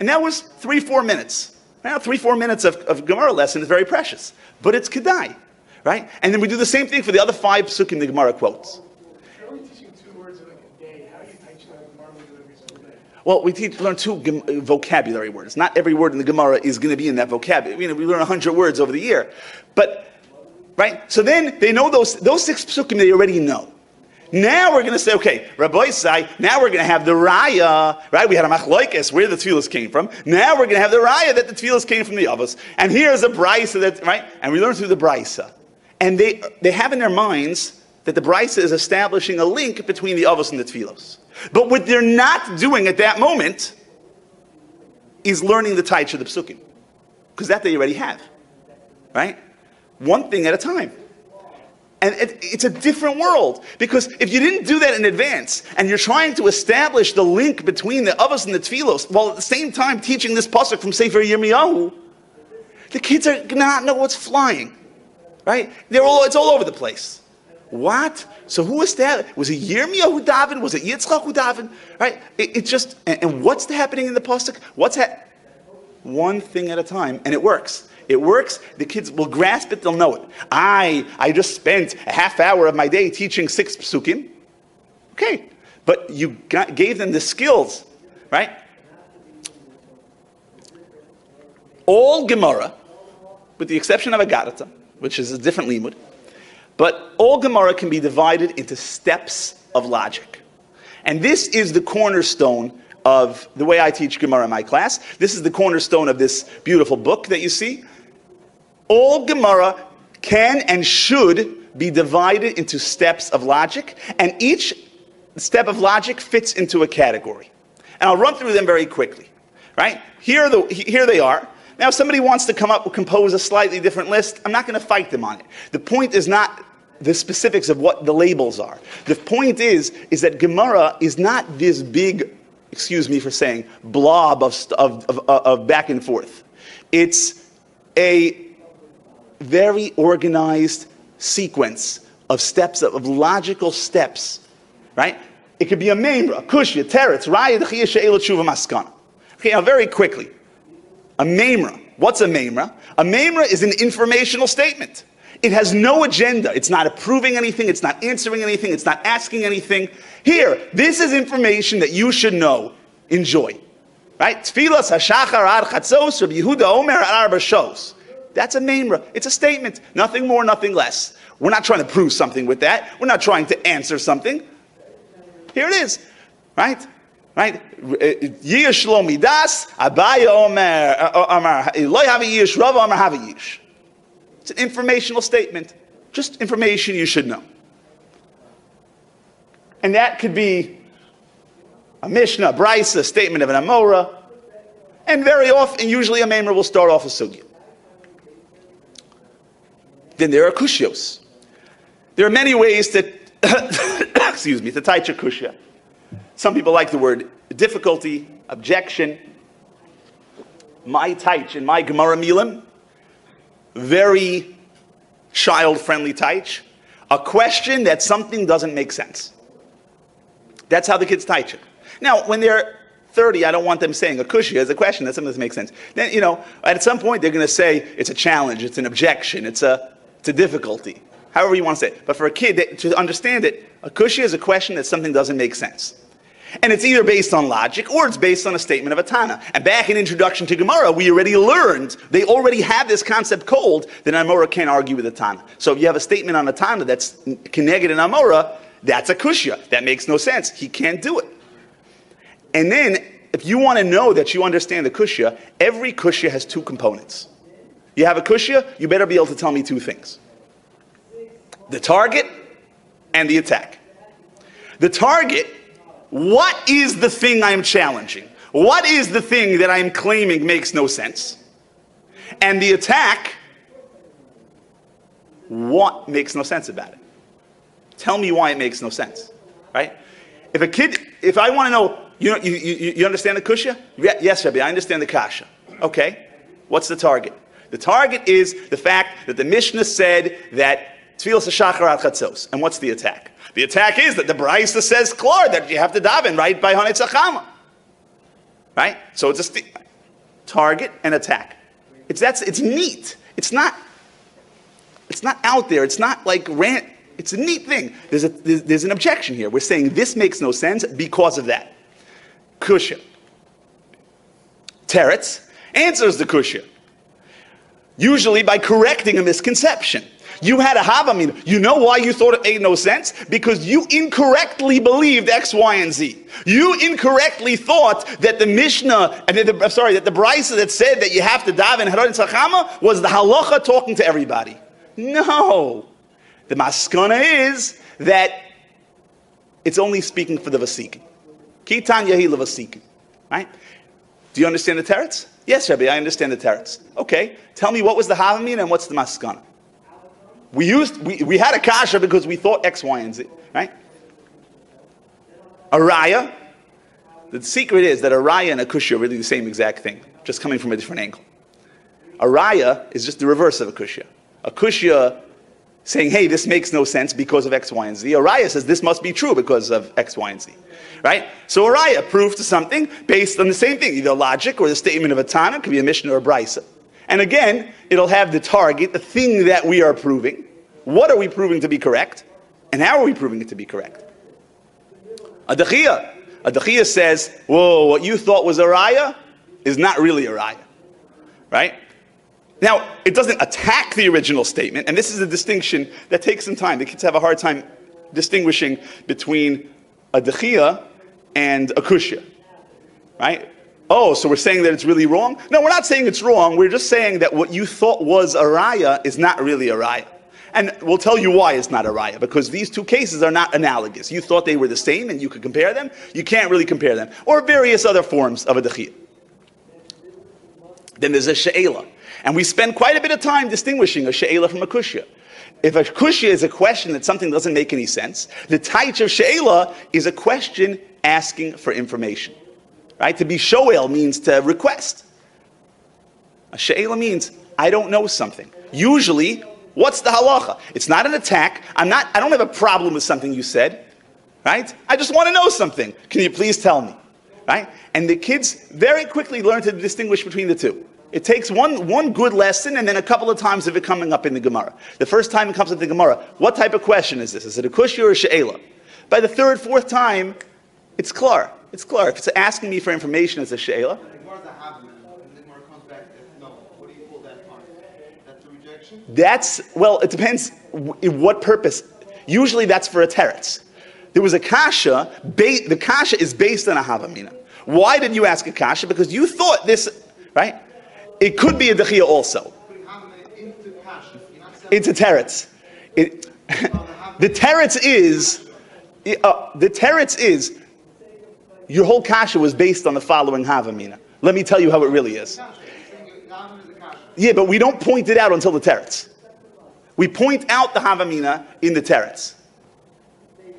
and that was 3-4 minutes. Now 3-4 minutes of Gemara lesson is very precious, but it's kedai, right? And then we do the same thing for the other 5 psukim the Gemara quotes. If you're only teaching 2 words in like a day, how do you teach that Gemara every single day? Well, we learn 2 vocabulary words. Not every word in the Gemara is going to be in that vocabulary. You know, we learn 100 words over the year, but. Right? So then they know those 6 psukim they already know. Now we're going to say, okay, Rabbi Isai, now we're going to have the raya, right? We had a machloikes where the tefillas came from. Now we're going to have the raya that the tefillas came from the avos. And here's a brisa that, right? And we learn through the brisa. And they have in their minds that the brisa is establishing a link between the avos and the tefillos. But what they're not doing at that moment is learning the taich of the psukim. Because that they already have. Right? One thing at a time. And it's a different world. Because if you didn't do that in advance, and you're trying to establish the link between the avos and the tefillos, while at the same time teaching this pasuk from Sefer Yirmiyahu, the kids are not know what's flying. Right? It's all over the place. What? So who established? Was it Yirmiyahu who davened? Was it Yitzchak who davened? Right? And what's happening in the pasuk? One thing at a time, and it works. It works. The kids will grasp it. They'll know it. I just spent a half hour of my day teaching 6 psukim. Okay, but you gave them the skills, right? All Gemara, with the exception of Agarata, which is a different limud, but all Gemara can be divided into steps of logic, and this is the cornerstone of the way I teach Gemara in my class. This is the cornerstone of this beautiful book that you see. All Gemara can and should be divided into steps of logic, and each step of logic fits into a category. And I'll run through them very quickly. Right? Here they are. Now, if somebody wants to compose a slightly different list, I'm not going to fight them on it. The point is not the specifics of what the labels are. The point is that Gemara is not this big, excuse me for saying, blob of back and forth. It's a very organized sequence of steps, of logical steps, right? It could be a memra, a kushya, teretz, raya, dechiyah, she'ela, tshuva, maskana. Okay, now very quickly. A memra. What's a memra? A memra is an informational statement. It has no agenda. It's not approving anything. It's not answering anything. It's not asking anything. Here, this is information that you should know. Enjoy. Right? Tfilas hashachar ad chatzos, Rabbi Yehuda Omer ad arba shos. That's a memra. It's a statement. Nothing more, nothing less. We're not trying to prove something with that. We're not trying to answer something. Here it is. Right? Right? Yish lo midas, Abaya Omer, Eloi have a yish, Rava Omer have a yish. It's an informational statement. Just information you should know. And that could be a Mishnah, a Brisa, a statement of an Amora. And very often, usually a Memra will start off a Sugya. Then there are Kushyos. There are many ways to, excuse me, to teach a Kushya. Some people like the word difficulty, objection. My taich and my Gemara Milim, very child-friendly taich. A question that something doesn't make sense. That's how the kids teach it. Now, when they're 30, I don't want them saying a kushya is a question that something doesn't make sense. Then, at some point they're going to say it's a challenge, it's an objection, it's a difficulty. However you want to say it. But for a kid to understand it, a kushya is a question that something doesn't make sense. And it's either based on logic or it's based on a statement of a Tana. And back in Introduction to Gemara, we already learned, they already have this concept cold, that an Amora can't argue with a Tana. So if you have a statement on a Tana that's keneged an Amora, that's a kushya. That makes no sense. He can't do it. And then, if you want to know that you understand the kushya, every kushya has two components. You have a kushya, you better be able to tell me two things. The target and the attack. The target, what is the thing I'm challenging? What is the thing that I'm claiming makes no sense? And the attack, what makes no sense about it? Tell me why it makes no sense, right? If I want to know, you understand the kushya? Yes, Rabbi, I understand the kasha. Okay, what's the target? The target is the fact that the Mishnah said that tfilas hashachar ad chatzos. And what's the attack? The attack is that the Brisa says klar that you have to daven right by Hanetz Achama. Right? So it's a target and attack. It's neat. It's not out there. It's not like rant. It's a neat thing. There's an objection here. We're saying this makes no sense because of that. Kushya. Teretz answers the kushya. Usually by correcting a misconception. You had a havamina. You know why you thought it made no sense? Because you incorrectly believed X, Y, and Z. You incorrectly thought that the Mishnah, that the Brisa that said that you have to daven Haron Tzachama was the halacha talking to everybody. No. The maskana is that it's only speaking for the Vasikin. Kitan Yahi Vasikin. Right? Do you understand the teretz? Yes, Rabbi, I understand the teretz. Okay. Tell me what was the havamina and what's the maskana? We had a kasha because we thought X, Y, and Z, right? A raya, the secret is that a raya and a kushya are really the same exact thing, just coming from a different angle. A raya is just the reverse of a kushya. A kushya saying, hey, this makes no sense because of X, Y, and Z. A raya says this must be true because of X, Y, and Z, right? So a raya proves to something based on the same thing, either logic or the statement of a Tana, could be a Mishnah or a Brisa. And again, it'll have the target, the thing that we are proving. What are we proving to be correct? And how are we proving it to be correct? A dechiyah says, whoa, what you thought was a raya is not really a raya. Right? Now, it doesn't attack the original statement, and this is a distinction that takes some time. The kids have a hard time distinguishing between a dechiyah and a kushya. Right? Oh, so we're saying that it's really wrong? No, we're not saying it's wrong. We're just saying that what you thought was a raya is not really a raya. And we'll tell you why it's not a raya, because these two cases are not analogous. You thought they were the same and you could compare them. You can't really compare them. Or various other forms of a dechiyah. Then there's a she'ela. And we spend quite a bit of time distinguishing a she'ela from a kushya. if a kushya is a question that something doesn't make any sense, the taich of she'ela is a question asking for information. Right? To be shoel means to request. A she'ela means, I don't know something. Usually, what's the halacha? It's not an attack. I don't have a problem with something you said. Right? I just want to know something. Can you please tell me? Right? And the kids very quickly learn to distinguish between the two. It takes one good lesson and then a couple of times of it coming up in the Gemara. The first time it comes up in the Gemara, what type of question is this? Is it a kushya or a she'ela? By the third, fourth time, it's clear. It's clear. If it's asking me for information, it's a she'ela. The Gemara is a havman, and the Gemara comes back that no. What do you call that part? That's a rejection? It depends in what purpose. Usually that's for a teretz. There was a kasha, the kasha is based on a havamina. Why did you ask a kasha? Because you thought this, right? It could be a dechia also. Into kasha. Into teretz. The teretz is, your whole kasha was based on the following havamina. Let me tell you how it really is. Yeah, but we don't point it out until the teretz. We point out the havamina in the teretz.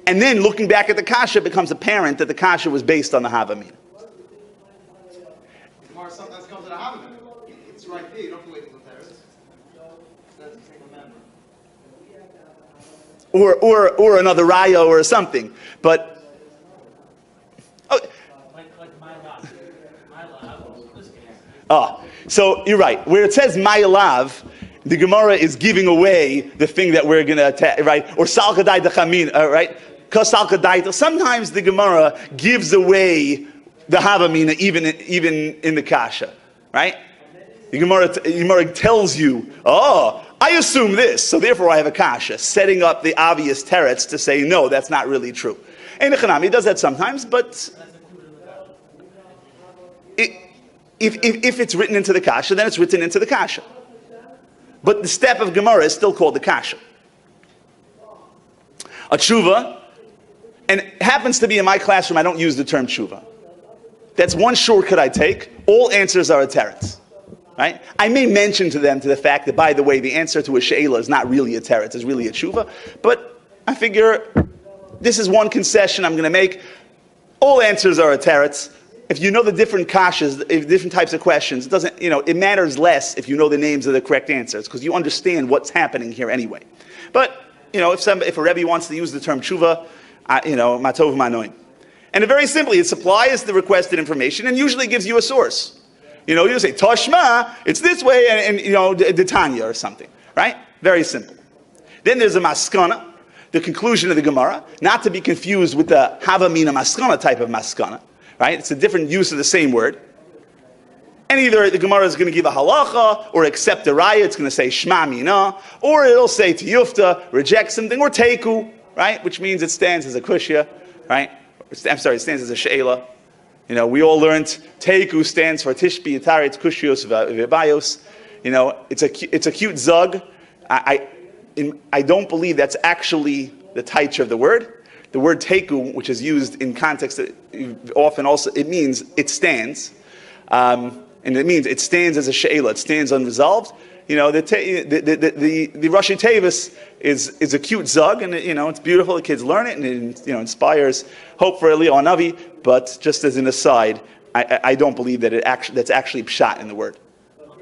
And then looking back at the kasha, it becomes apparent that the kasha was based on the havamina. Gemara sometimes comes to the havamina. It's right there. You don't have to wait till the terrace. That's the same member. Or another raya or something. But so you're right. Where it says Mayalav, the Gemara is giving away the thing that we're going to attack, right? Or Salkadai Dechamin, right? Sometimes the Gemara gives away the Havamina even in the Kasha, right? The Gemara tells you, I assume this, so therefore I have a Kasha, setting up the obvious teretz to say, no, that's not really true. And the Chanami does that sometimes, but if it's written into the Kasha, then it's written into the Kasha. But the step of Gemara is still called the Kasha. A tshuva, and it happens to be in my classroom, I don't use the term tshuva. That's one shortcut I take. All answers are a teretz. Right? I may mention to them to the fact that, by the way, the answer to a she'ela is not really a teretz, it's really a tshuva. But I figure this is one concession I'm going to make. All answers are a teretz. If you know the different kashas, different types of questions, it matters less if you know the names of the correct answers, because you understand what's happening here anyway. But, if a Rebbe wants to use the term tshuva, matov manoim. And very simply, it supplies the requested information and usually gives you a source. You say, Toshma, it's this way, and the Tanya or something, right? Very simple. Then there's a maskana, the conclusion of the Gemara, not to be confused with the havamina maskana type of maskana, right? It's a different use of the same word. And either the Gemara is going to give a halacha, or accept a raya, it's going to say shma mina, or it'll say tiyufta, reject something, or teku, right? Which means it stands as a kushya, right? It stands as a she'ela. We all learned teku stands for tishbi yitaretz kushios v'bayos. It's a cute zug. I don't believe that's actually the taich of the word. The word teku, which is used in context often also, it means it stands. And it means it stands as a she'ela. It stands unresolved. The Rashi Tevis is a cute zug, and it's beautiful. The kids learn it, and it inspires hope for Eliyahu Navi. But just as an aside, I don't believe that that's actually pshat in the word. Why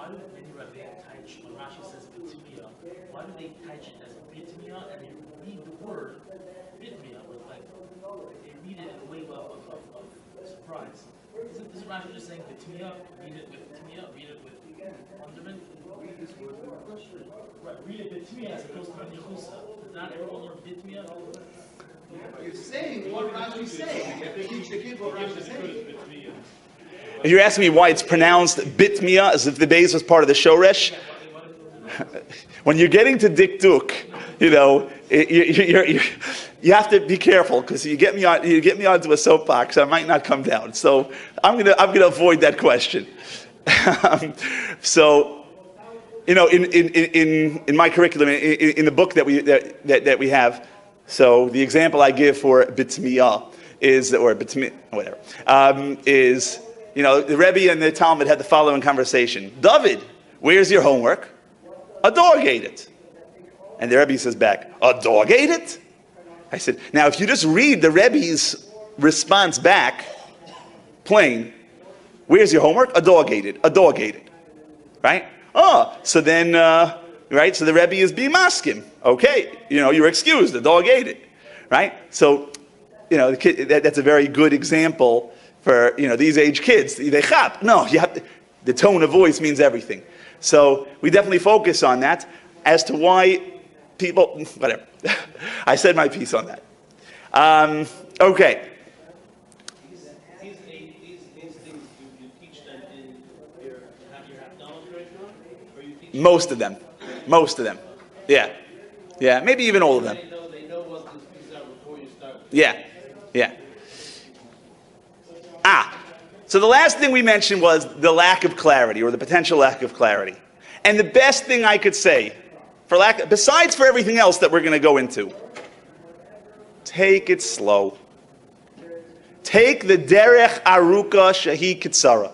do they teach when Rashi says bitmiya? Why do they teach it as bitmiya and they read the word bitmiya with they read it in a way of surprise? Isn't Rashi just saying bitmiya? Read it with bitmiya. Read it with wonderment. Read this word with a question. Right. Read it bitmiya as opposed to nichusa. Does not everyone learn bitmiya? You're saying what Rashi's saying. You have to teach the kid what Rashi's saying. If you're asking me why it's pronounced bitmiya, as if the base was part of the shoresh, when you're getting to dikduk, you have to be careful, because you get me onto a soapbox, I might not come down. So I'm gonna avoid that question. In my curriculum, in the book that we have. So the example I give for bitmiya is the Rebbe and the Talmud had the following conversation. David, where's your homework? A dog ate it. And the Rebbe says back, a dog ate it? I said, now if you just read the Rebbe's response back, plain, where's your homework? A dog ate it. A dog ate it. Right? Oh, so then, right? So the Rebbe is being maskim. Okay, you're excused. The dog ate it. Right? So, the kid, that's a very good example for, these age kids. They chap. No, the tone of voice means everything. So we definitely focus on that as to why people, whatever. I said my piece on that. Okay. These things, you teach them in your Havdalah curriculum? Or you teach Most of them. Yeah. Yeah, maybe even all of them. They know what these pieces are before you start. Yeah. So the last thing we mentioned was the lack of clarity, or the potential lack of clarity. And the best thing I could say, besides for everything else that we're going to go into, take it slow. Take the derech aruka shahi kitzara.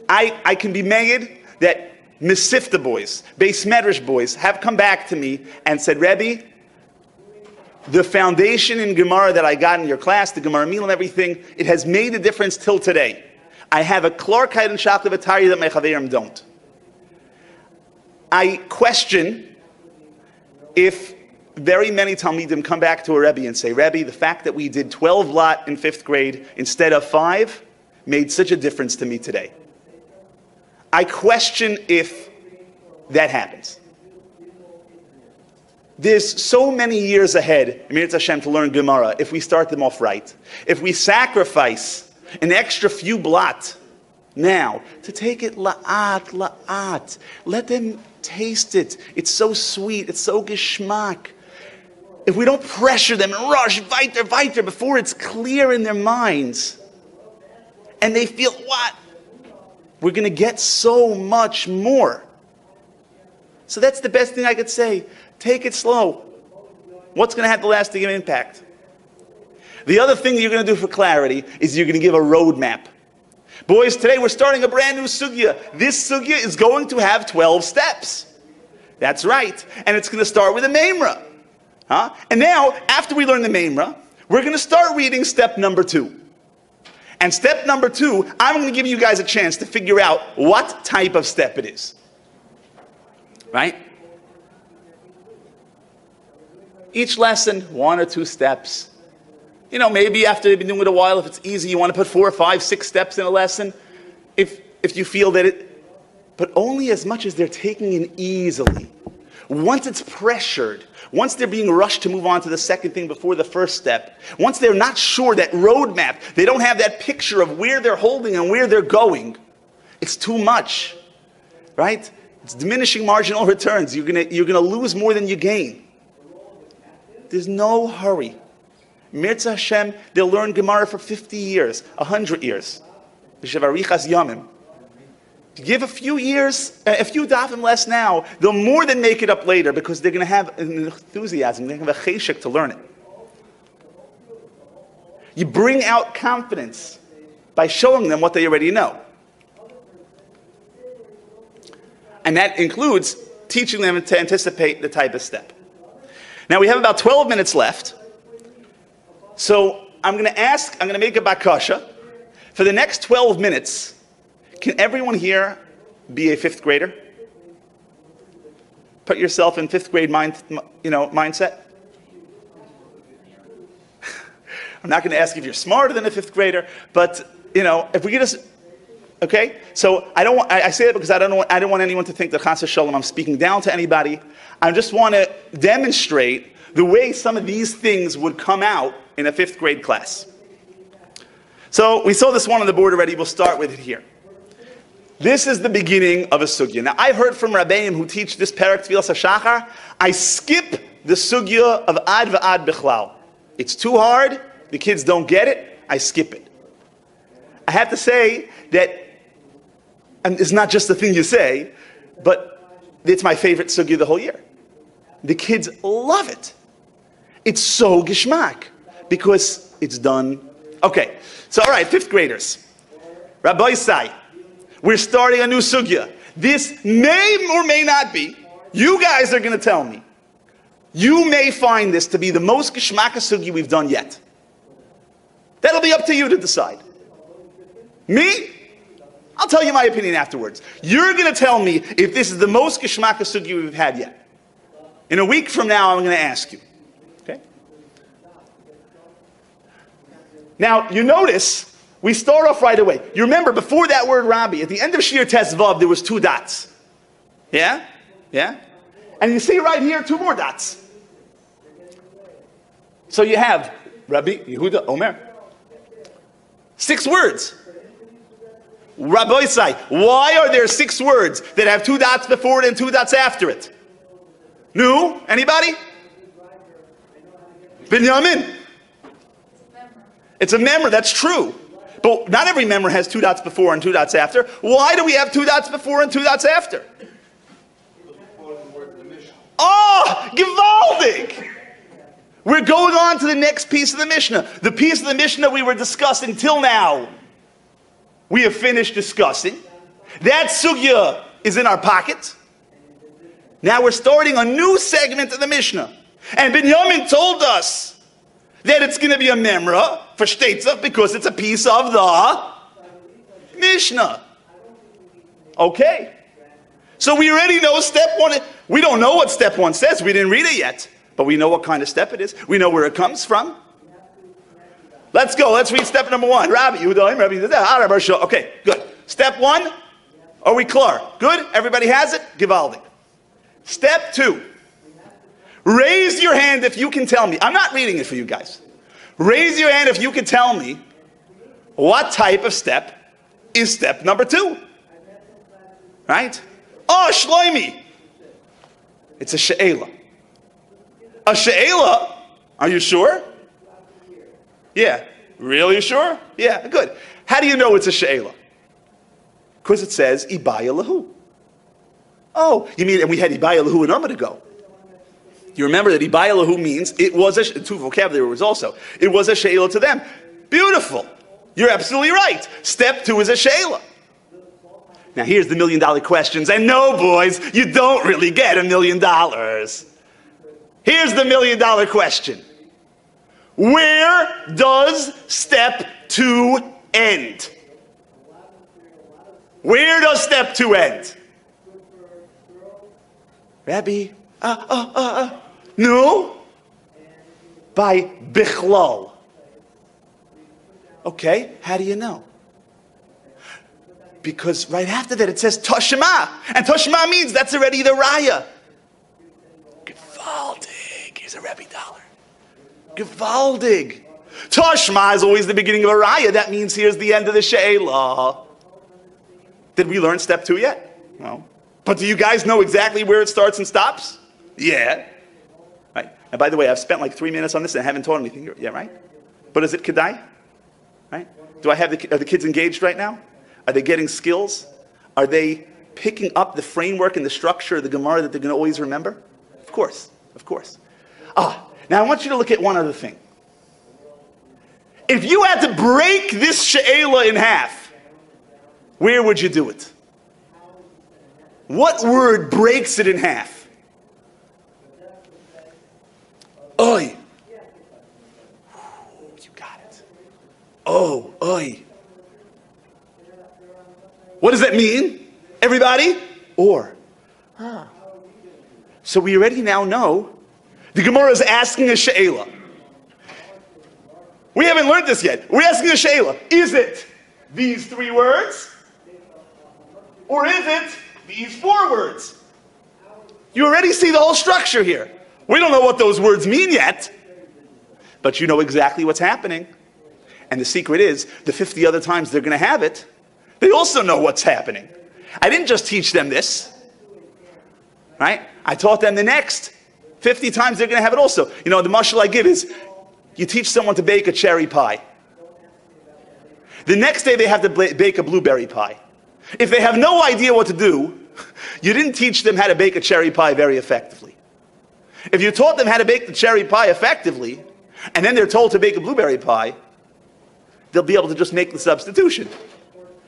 I can be made that Mesifta boys, Beis Medrash boys, have come back to me and said, Rebbe, the foundation in Gemara that I got in your class, the Gemara meal and everything, it has made a difference till today. I have a klarkeit and shakla v'tari that my chaverim don't. I question if very many Talmidim come back to a Rebbe and say, Rebbe, the fact that we did 12 lot in 5th grade instead of 5 made such a difference to me today. I question if that happens. There's so many years ahead, Mir Hashem, to learn Gemara, if we start them off right. If we sacrifice an extra few blot now to take it la'at, let them taste it. It's so sweet, it's so geschmack. If we don't pressure them and rush, weiter, before it's clear in their minds, and they feel, what? We're going to get so much more. So that's the best thing I could say. Take it slow. What's going to have the lasting impact? The other thing that you're going to do for clarity is you're going to give a roadmap. Boys, today we're starting a brand new sugya. This sugya is going to have 12 steps. That's right. And it's going to start with a memra. And now, after we learn the memra, we're going to start reading step number 2. And step number 2, I'm going to give you guys a chance to figure out what type of step it is. Right? Each lesson, 1 or 2 steps. Maybe after you've been doing it a while, if it's easy, you want to put 4, 5, 6 steps in a lesson. If you feel that but only as much as they're taking it easily. Once it's pressured, once they're being rushed to move on to the second thing before the first step, once they're not sure, that roadmap, they don't have that picture of where they're holding and where they're going, it's too much, right? It's diminishing marginal returns. You're gonna lose more than you gain. There's no hurry. Mirza Hashem, they'll learn Gemara for 50 years, 100 years. To give a few years, a few dafim less now, they'll more than make it up later because they're going to have an enthusiasm, they're going to have a cheshek to learn it. You bring out confidence by showing them what they already know. And that includes teaching them to anticipate the type of step. Now we have about 12 minutes left. So I'm going to make a bakasha. For the next 12 minutes, can everyone here be a 5th grader? Put yourself in 5th grade mindset. I'm not going to ask if you're smarter than a 5th grader, but if we could just, okay. So I say that because I don't want anyone to think that Chas v'Shalom I'm speaking down to anybody. I just want to demonstrate the way some of these things would come out in a 5th grade class. So we saw this one on the board already. We'll start with it here. This is the beginning of a sugya. Now I've heard from Rabbeim who teach this parak Tfilas HaShachar, I skip the sugya of ad v'ad bichlal. It's too hard. The kids don't get it. I skip it. I have to say that, and it's not just the thing you say, but it's my favorite sugya the whole year. The kids love it. It's so geschmack because it's done. Okay, so all right, 5th graders. Rabbi Isai, we're starting a new sugya. This may or may not be. You guys are going to tell me. You may find this to be the most geschmacka sugi we've done yet. That'll be up to you to decide. Me? I'll tell you my opinion afterwards. You're going to tell me if this is the most geschmacka sugi we've had yet. In a week from now, I'm going to ask you. Okay? Now, you notice, we start off right away. You remember, before that word Rabbi, at the end of Shir Tes Vav, there was 2 dots. Yeah? Yeah? And you see right here, 2 more dots. So you have Rabbi, Yehuda, Omer. 6 words. Rabbi Say, why are there 6 words that have 2 dots before it and 2 dots after it? No? Anybody? Binyamin. It's a memra, that's true. But not every memra has 2 dots before and 2 dots after. Why do we have 2 dots before and 2 dots after? Oh, gewaldig! We're going on to the next piece of the Mishnah. The piece of the Mishnah we were discussing till now. We have finished discussing. That sugya is in our pocket. Now we're starting a new segment of the Mishnah. And Binyamin told us that it's going to be a memra for Shteitzach because it's a piece of the Mishnah. Okay. So we already know step 1. We don't know what step 1 says. We didn't read it yet. But we know what kind of step it is. We know where it comes from. Let's go. Let's read step number 1. Rabbi Yehuda, Rabbi Yehuda. Okay, good. Step 1. Are we clear? Good? Everybody has it? Givaldi. Step 2. Raise your hand if you can tell me. I'm not reading it for you guys. Raise your hand if you can tell me what type of step is step number 2. Right? Oh, Shloimi. It's a she'ela. A she'ela? Are you sure? Yeah. Really sure? Yeah, good. How do you know it's a she'ela? Because it says, Ibaya lahu. Oh, you mean, and we had Ibaya lahu an moment ago. You remember that Ibaya lahu means it was a, 2 vocabulary was also, it was a she'ela to them. Beautiful. You're absolutely right. Step 2 is a she'ela. Now here's the $1 million questions. And no, boys, you don't really get $1 million. Here's the $1 million question. Where does step 2 end? Where does step 2 end? Rabbi, no? By Bichlal. Okay, how do you know? Because right after that it says Toshma. And Toshma means that's already the Raya. Gewaldig. Here's a Rebbe dollar. Gewaldig. Toshma is always the beginning of a Raya. That means here's the end of the She'elah. Did we learn step 2 yet? No. But do you guys know exactly where it starts and stops? Yeah. Right. And by the way, I've spent like 3 minutes on this and I haven't taught anything. Yeah, right? But is it Kedai? Right? Do I have are the kids engaged right now? Are they getting skills? Are they picking up the framework and the structure of the Gemara that they're going to always remember? Of course. Of course. Now I want you to look at one other thing. If you had to break this she'ela in half, where would you do it? What word breaks it in half? Oy. You got it. Oh, oy. What does that mean? Everybody? Or. So we already now know the Gemara is asking a she'ela. We haven't learned this yet. We're asking a she'ela. Is it these 3 words? Or is it these 4 words? You already see the whole structure here. We don't know what those words mean yet, but you know exactly what's happening. And the secret is, the 50 other times they're going to have it, they also know what's happening. I didn't just teach them this, right? I taught them the next 50 times they're going to have it also. You know, the mashal I give is, you teach someone to bake a cherry pie. The next day they have to bake a blueberry pie. If they have no idea what to do, you didn't teach them how to bake a cherry pie very effectively. If you taught them how to bake the cherry pie effectively, and then they're told to bake a blueberry pie, they'll be able to just make the substitution.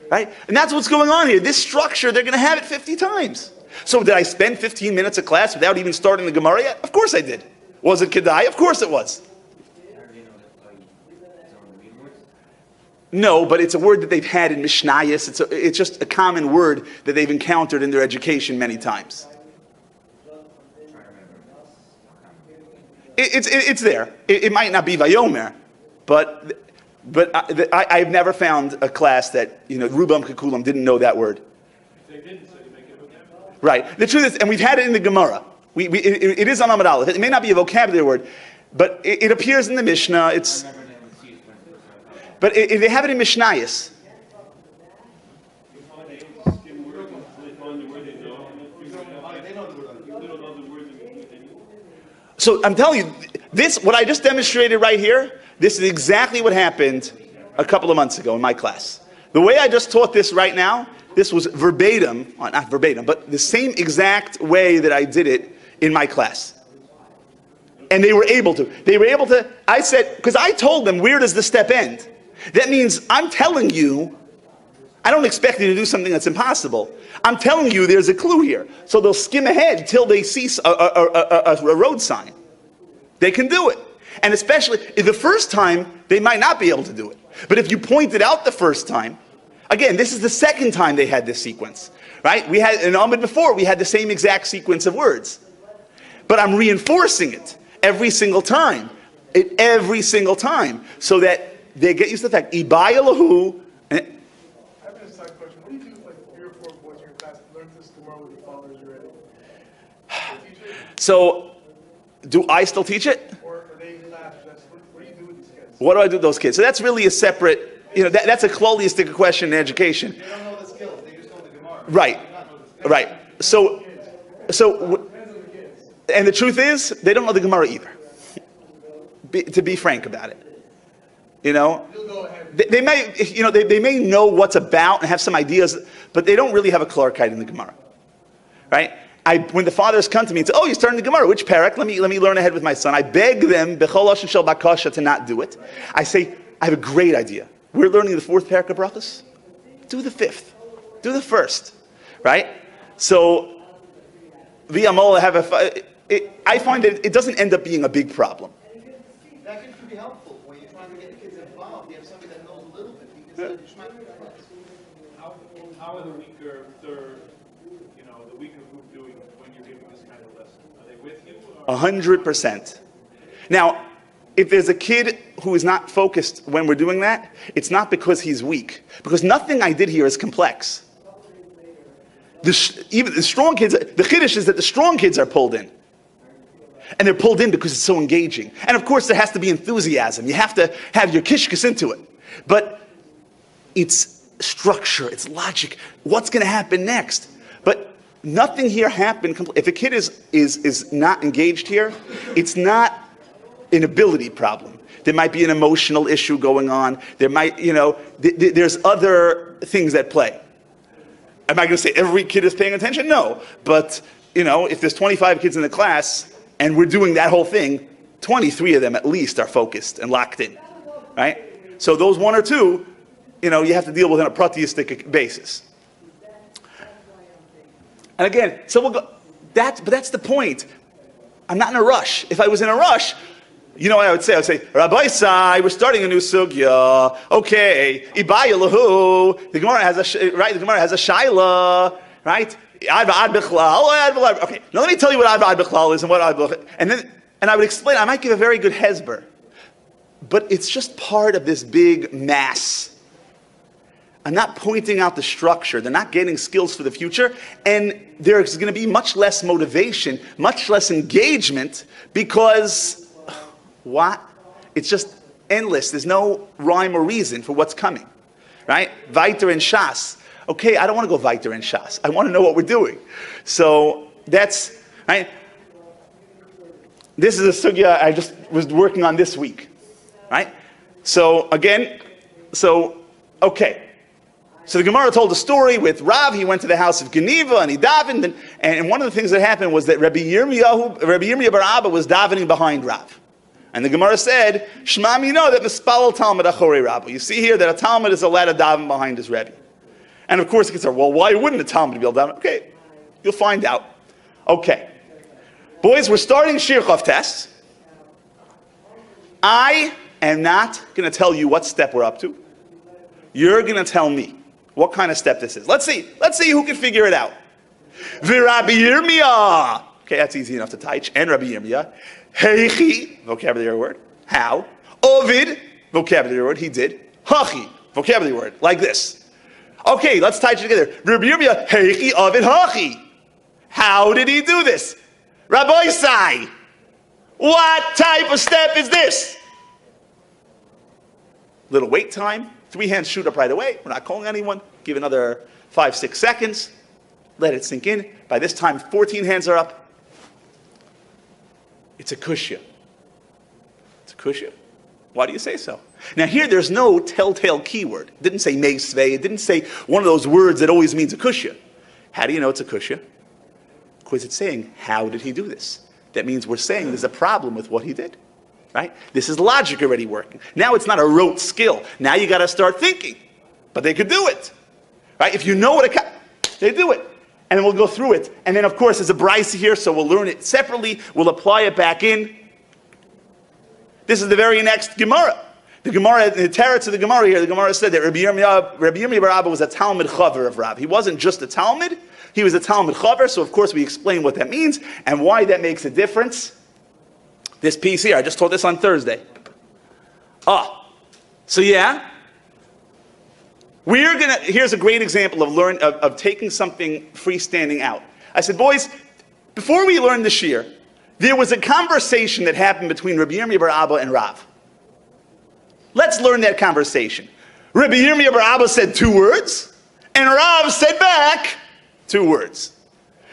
right? And that's what's going on here. This structure, they're going to have it 50 times. So did I spend 15 minutes of class without even starting the Gemara yet? Of course I did. Was it Kedai? Of course it was. No, but it's a word that they've had in Mishnayos. It's just a common word that they've encountered in their education many times. It's there. It might not be Vayomer, but I've never found a class that, Rubam Kekulam didn't know that word. If they didn't, so you make it a vocabulary. Right. The truth is, and we've had it in the Gemara. It is on Amud Aleph. It may not be a vocabulary word, but it appears in the Mishnah. But they have it in Mishnayos. So I'm telling you, what I just demonstrated right here, this is exactly what happened a couple of months ago in my class. The way I just taught this right now, this was verbatim, well, not verbatim, but the same exact way that I did it in my class. And they were able to. I said, because I told them, where does the step end? That means I'm telling you, I don't expect you to do something that's impossible. I'm telling you there's a clue here. So they'll skim ahead till they see a road sign. They can do it. And especially, the first time, they might not be able to do it. But if you point it out the first time, again, this is the second time they had this sequence. Right? We had, in Amud before, we had the same exact sequence of words. But I'm reinforcing it every single time. Every single time. So that they get used to the fact, Ibaya lahu. I have a side question. What do you do if like 3 or 4 boys in your class learn this tomorrow with your fathers already? Do you teach it? So, do I still teach it? Or are they in class? What do you do with these kids? What do I do with those kids? So that's really a separate, that's a holistic question in education. They don't know the skills, they just know the Gemara. Right, right. So, and the truth is, they don't know the Gemara either. To be frank about it. They may, they may know what's about and have some ideas, but they don't really have a clarkite in the Gemara, right? When the fathers come to me and say, "Oh, you're starting the Gemara, which parak? Let me learn ahead with my son." I beg them, b'chol lashon shel bakasha, to not do it. I say, I have a great idea. We're learning the 4th parak of brachos. Do the 5th, do the 1st, right? So, I find that it doesn't end up being a big problem. That could be helpful when you're trying to get the kids involved. You have somebody that knows a little bit. You can say, How are the weaker third, the weaker group doing when you're giving this kind of lesson? Are they with you? 100%. Now, if there's a kid who is not focused when we're doing that, it's not because he's weak. Because nothing I did here is complex. Even the strong kids, the chiddush is that the strong kids are pulled in. And they're pulled in because it's so engaging. And of course, there has to be enthusiasm. You have to have your kishkas into it. But it's structure, it's logic. What's going to happen next? But nothing here happened. If a kid is not engaged here, it's not an ability problem. There might be an emotional issue going on. There might, there's other things at play. Am I going to say every kid is paying attention? No. But, if there's 25 kids in the class, and we're doing that whole thing, 23 of them at least are focused and locked in, right? So those 1 or 2, you have to deal with on a pratyistic basis. And again, so we'll go. But that's the point. I'm not in a rush. If I was in a rush, what I would say? I would say, Rabbi Sai, we're starting a new sugya. Okay, Ibaya lahu. The Gemara has the Gemara has a shaila, right? Okay, now let me tell you what Ad Bichlal is and what Ad Bichlal, and I would explain. I might give a very good hesber, but it's just part of this big mass. I'm not pointing out the structure. They're not getting skills for the future, and there's going to be much less motivation, much less engagement, because what? It's just endless. There's no rhyme or reason for what's coming, right? Viter and Shas. Okay, I don't want to go weiter in Shas. I want to know what we're doing. So that's, right? This is a sugya I just was working on this week, right? So again, okay. So the Gemara told a story with Rav. He went to the house of Geniva and he davened, and one of the things that happened was that Rabbi Yirmiyah bar Abba was davening behind Rav. And the Gemara said, Shema that mispalel Talmud achorei Rabbi. You see here that a Talmud is allowed to daven behind his Rebbe. And of course the kids are, well, why wouldn't a Talmud be able to? Okay, you'll find out. Okay. Boys, we're starting Shir Chav Tes. I am not going to tell you what step we're up to. You're going to tell me what kind of step this is. Let's see who can figure it out. V'Rabbi Yirmiyah. Okay, that's easy enough to teach. And Rabbi Yirmiyah. Heichi, vocabulary word. How? Ovid, vocabulary word. He did. Hachi, vocabulary word. Like this. Okay, let's teach it together. Rabbi Yirmiyah. Heichi, Ovid, Hachi. How did he do this? Rabbi Sai. What type of step is this? Little wait time. 3 hands shoot up right away. We're not calling anyone. Give another 5-6 seconds. Let it sink in. By this time, 14 hands are up. It's a kushya. It's a kushya. Why do you say so? Now here, there's no telltale keyword. It didn't say meisvei. It didn't say one of those words that always means a kushya. How do you know it's a kushya? Because it's saying, how did he do this? That means we're saying there's a problem with what he did. Right? This is logic already working. Now it's not a rote skill. Now you got to start thinking. But they could do it. Right? If you know what they do it. And then we'll go through it. And then, of course, there's a brisa here, so we'll learn it separately. We'll apply it back in. This is the very next Gemara. The Gemara, the teretz of the Gemara here, the Gemara said that Rabbi Yirmiyah bar Abba was a Talmud Chaver of Rav. He wasn't just a Talmud. He was a Talmud Chaver. So, of course, we explain what that means and why that makes a difference. This piece here, I just taught this on Thursday. So yeah, here's a great example of taking something freestanding out. I said, boys, before we learn the shir, there was a conversation that happened between Rabbi Yirmiyah bar Abba and Rav. Let's learn that conversation. Rabbi Yirmiyah bar Abba said 2 words, and Rav said back 2 words.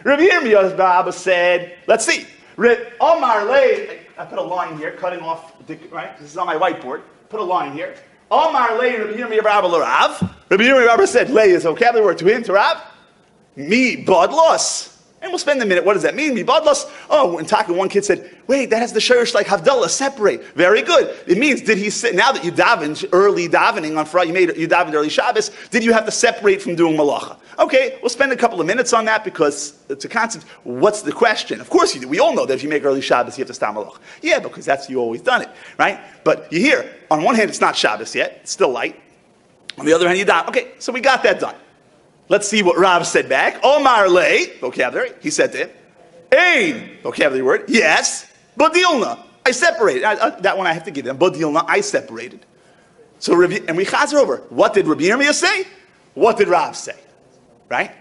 Rabbi Yirmiyah bar Abba said, let's see, Omar lay. I put a line here, cutting off, right? This is on my whiteboard. Put a line here. Omar lay Rabbi Yirmiyah bar Abba l'Rav. Rabbi Yirmiyah bar Abba said, lay is a vocabulary word to him, to Rav. Mi bodlos. And we'll spend a minute. What does that mean? Mi bodlos. Oh, in talking, one kid said, wait, that has the shirish like Havdalah, separate. Very good. It means, did he say, now that you davened early davening on Friday, you davened early Shabbos, did you have to separate from doing malacha? Okay, we'll spend a couple of minutes on that because it's a concept. What's the question? Of course you do. We all know that if you make early Shabbos, you have to stop malacha. Yeah, because you always done it, right? But you hear, on one hand, it's not Shabbos yet. It's still light. On the other hand, you daven. Okay, so we got that done. Let's see what Rav said back. Omar lei, vocabulary. He said to him, ein, vocabulary word. Yes, badilna. I separated. That one I have to give them. Badilna, I separated. So, and we chazer over. What did Rabbi Yirmiyah say? What did Rav say? Right?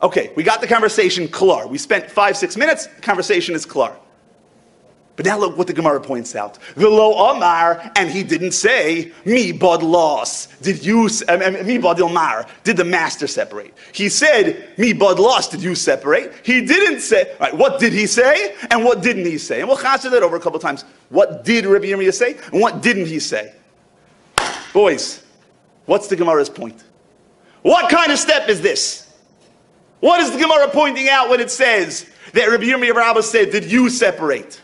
Okay, we got the conversation klar. We spent 5-6 minutes. The conversation is klar. But now look what the Gemara points out. V'lo Omar, and he didn't say, mi bod los. Did you, mi bod ilmar. Did the master separate? He said, mi bod los, did you separate? He didn't say, right, what did he say? And what didn't he say? And we'll chaser that over a couple times. What did Rabbi Yirmiyah say? And what didn't he say? Boys, what's the Gemara's point? What kind of step is this? What is the Gemara pointing out when it says that Rabbi Yirmiyah bar Abba said, did you separate?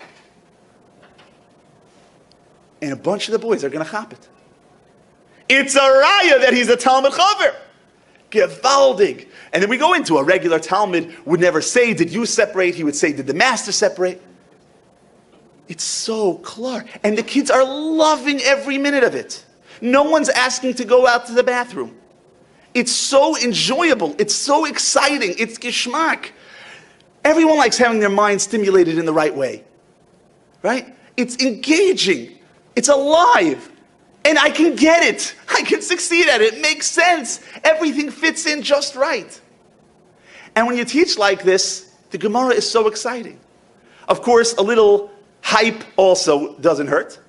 And a bunch of the boys are going to chop it. It's a raya that he's a Talmud Chaver. Gewaldig. And then we go into a regular Talmud would never say, did you separate? He would say, did the master separate? It's so clear. And the kids are loving every minute of it. No one's asking to go out to the bathroom. It's so enjoyable. It's so exciting. It's geschmack. Everyone likes having their mind stimulated in the right way. Right? It's engaging. It's alive. And I can get it. I can succeed at it. It makes sense. Everything fits in just right. And when you teach like this, the Gemara is so exciting. Of course, a little hype also doesn't hurt.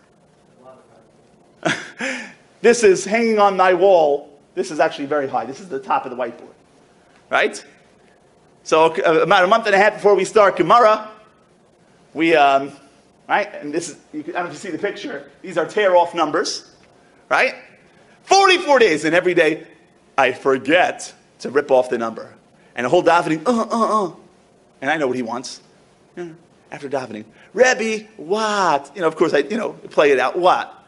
This is hanging on my wall. This is actually very high. This is the top of the whiteboard. Right? So about a month and a half before we start Gemara, we... right? And this is, I don't know if you see the picture. These are tear-off numbers, right? 44 days, and every day I forget to rip off the number. And the whole davening, And I know what he wants. After davening, Rebbe, what? Of course, I play it out. What?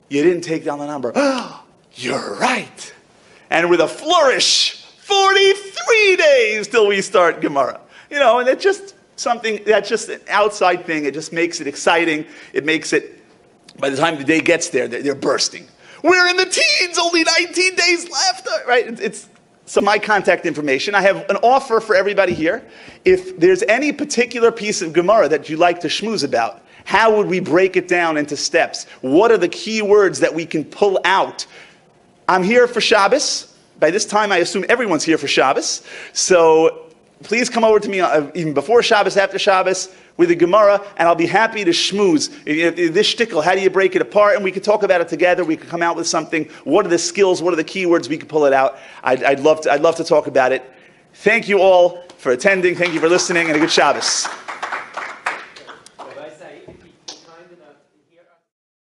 You didn't take down the number. Oh, you're right. And with a flourish, 43 days till we start Gemara. You know, and it's just something, that's just an outside thing. It just makes it exciting. It makes it, by the time the day gets there, they're bursting. We're in the teens, only 19 days left, right? So my contact information. I have an offer for everybody here. If there's any particular piece of Gemara that you'd like to schmooze about, how would we break it down into steps? What are the key words that we can pull out? I'm here for Shabbos. By this time, I assume everyone's here for Shabbos. So please come over to me even before Shabbos, after Shabbos, with the Gemara, and I'll be happy to schmooze. This shtickle, how do you break it apart? And we can talk about it together. We can come out with something. What are the skills? What are the keywords? We can pull it out. I'd love to talk about it. Thank you all for attending. Thank you for listening, and a good Shabbos.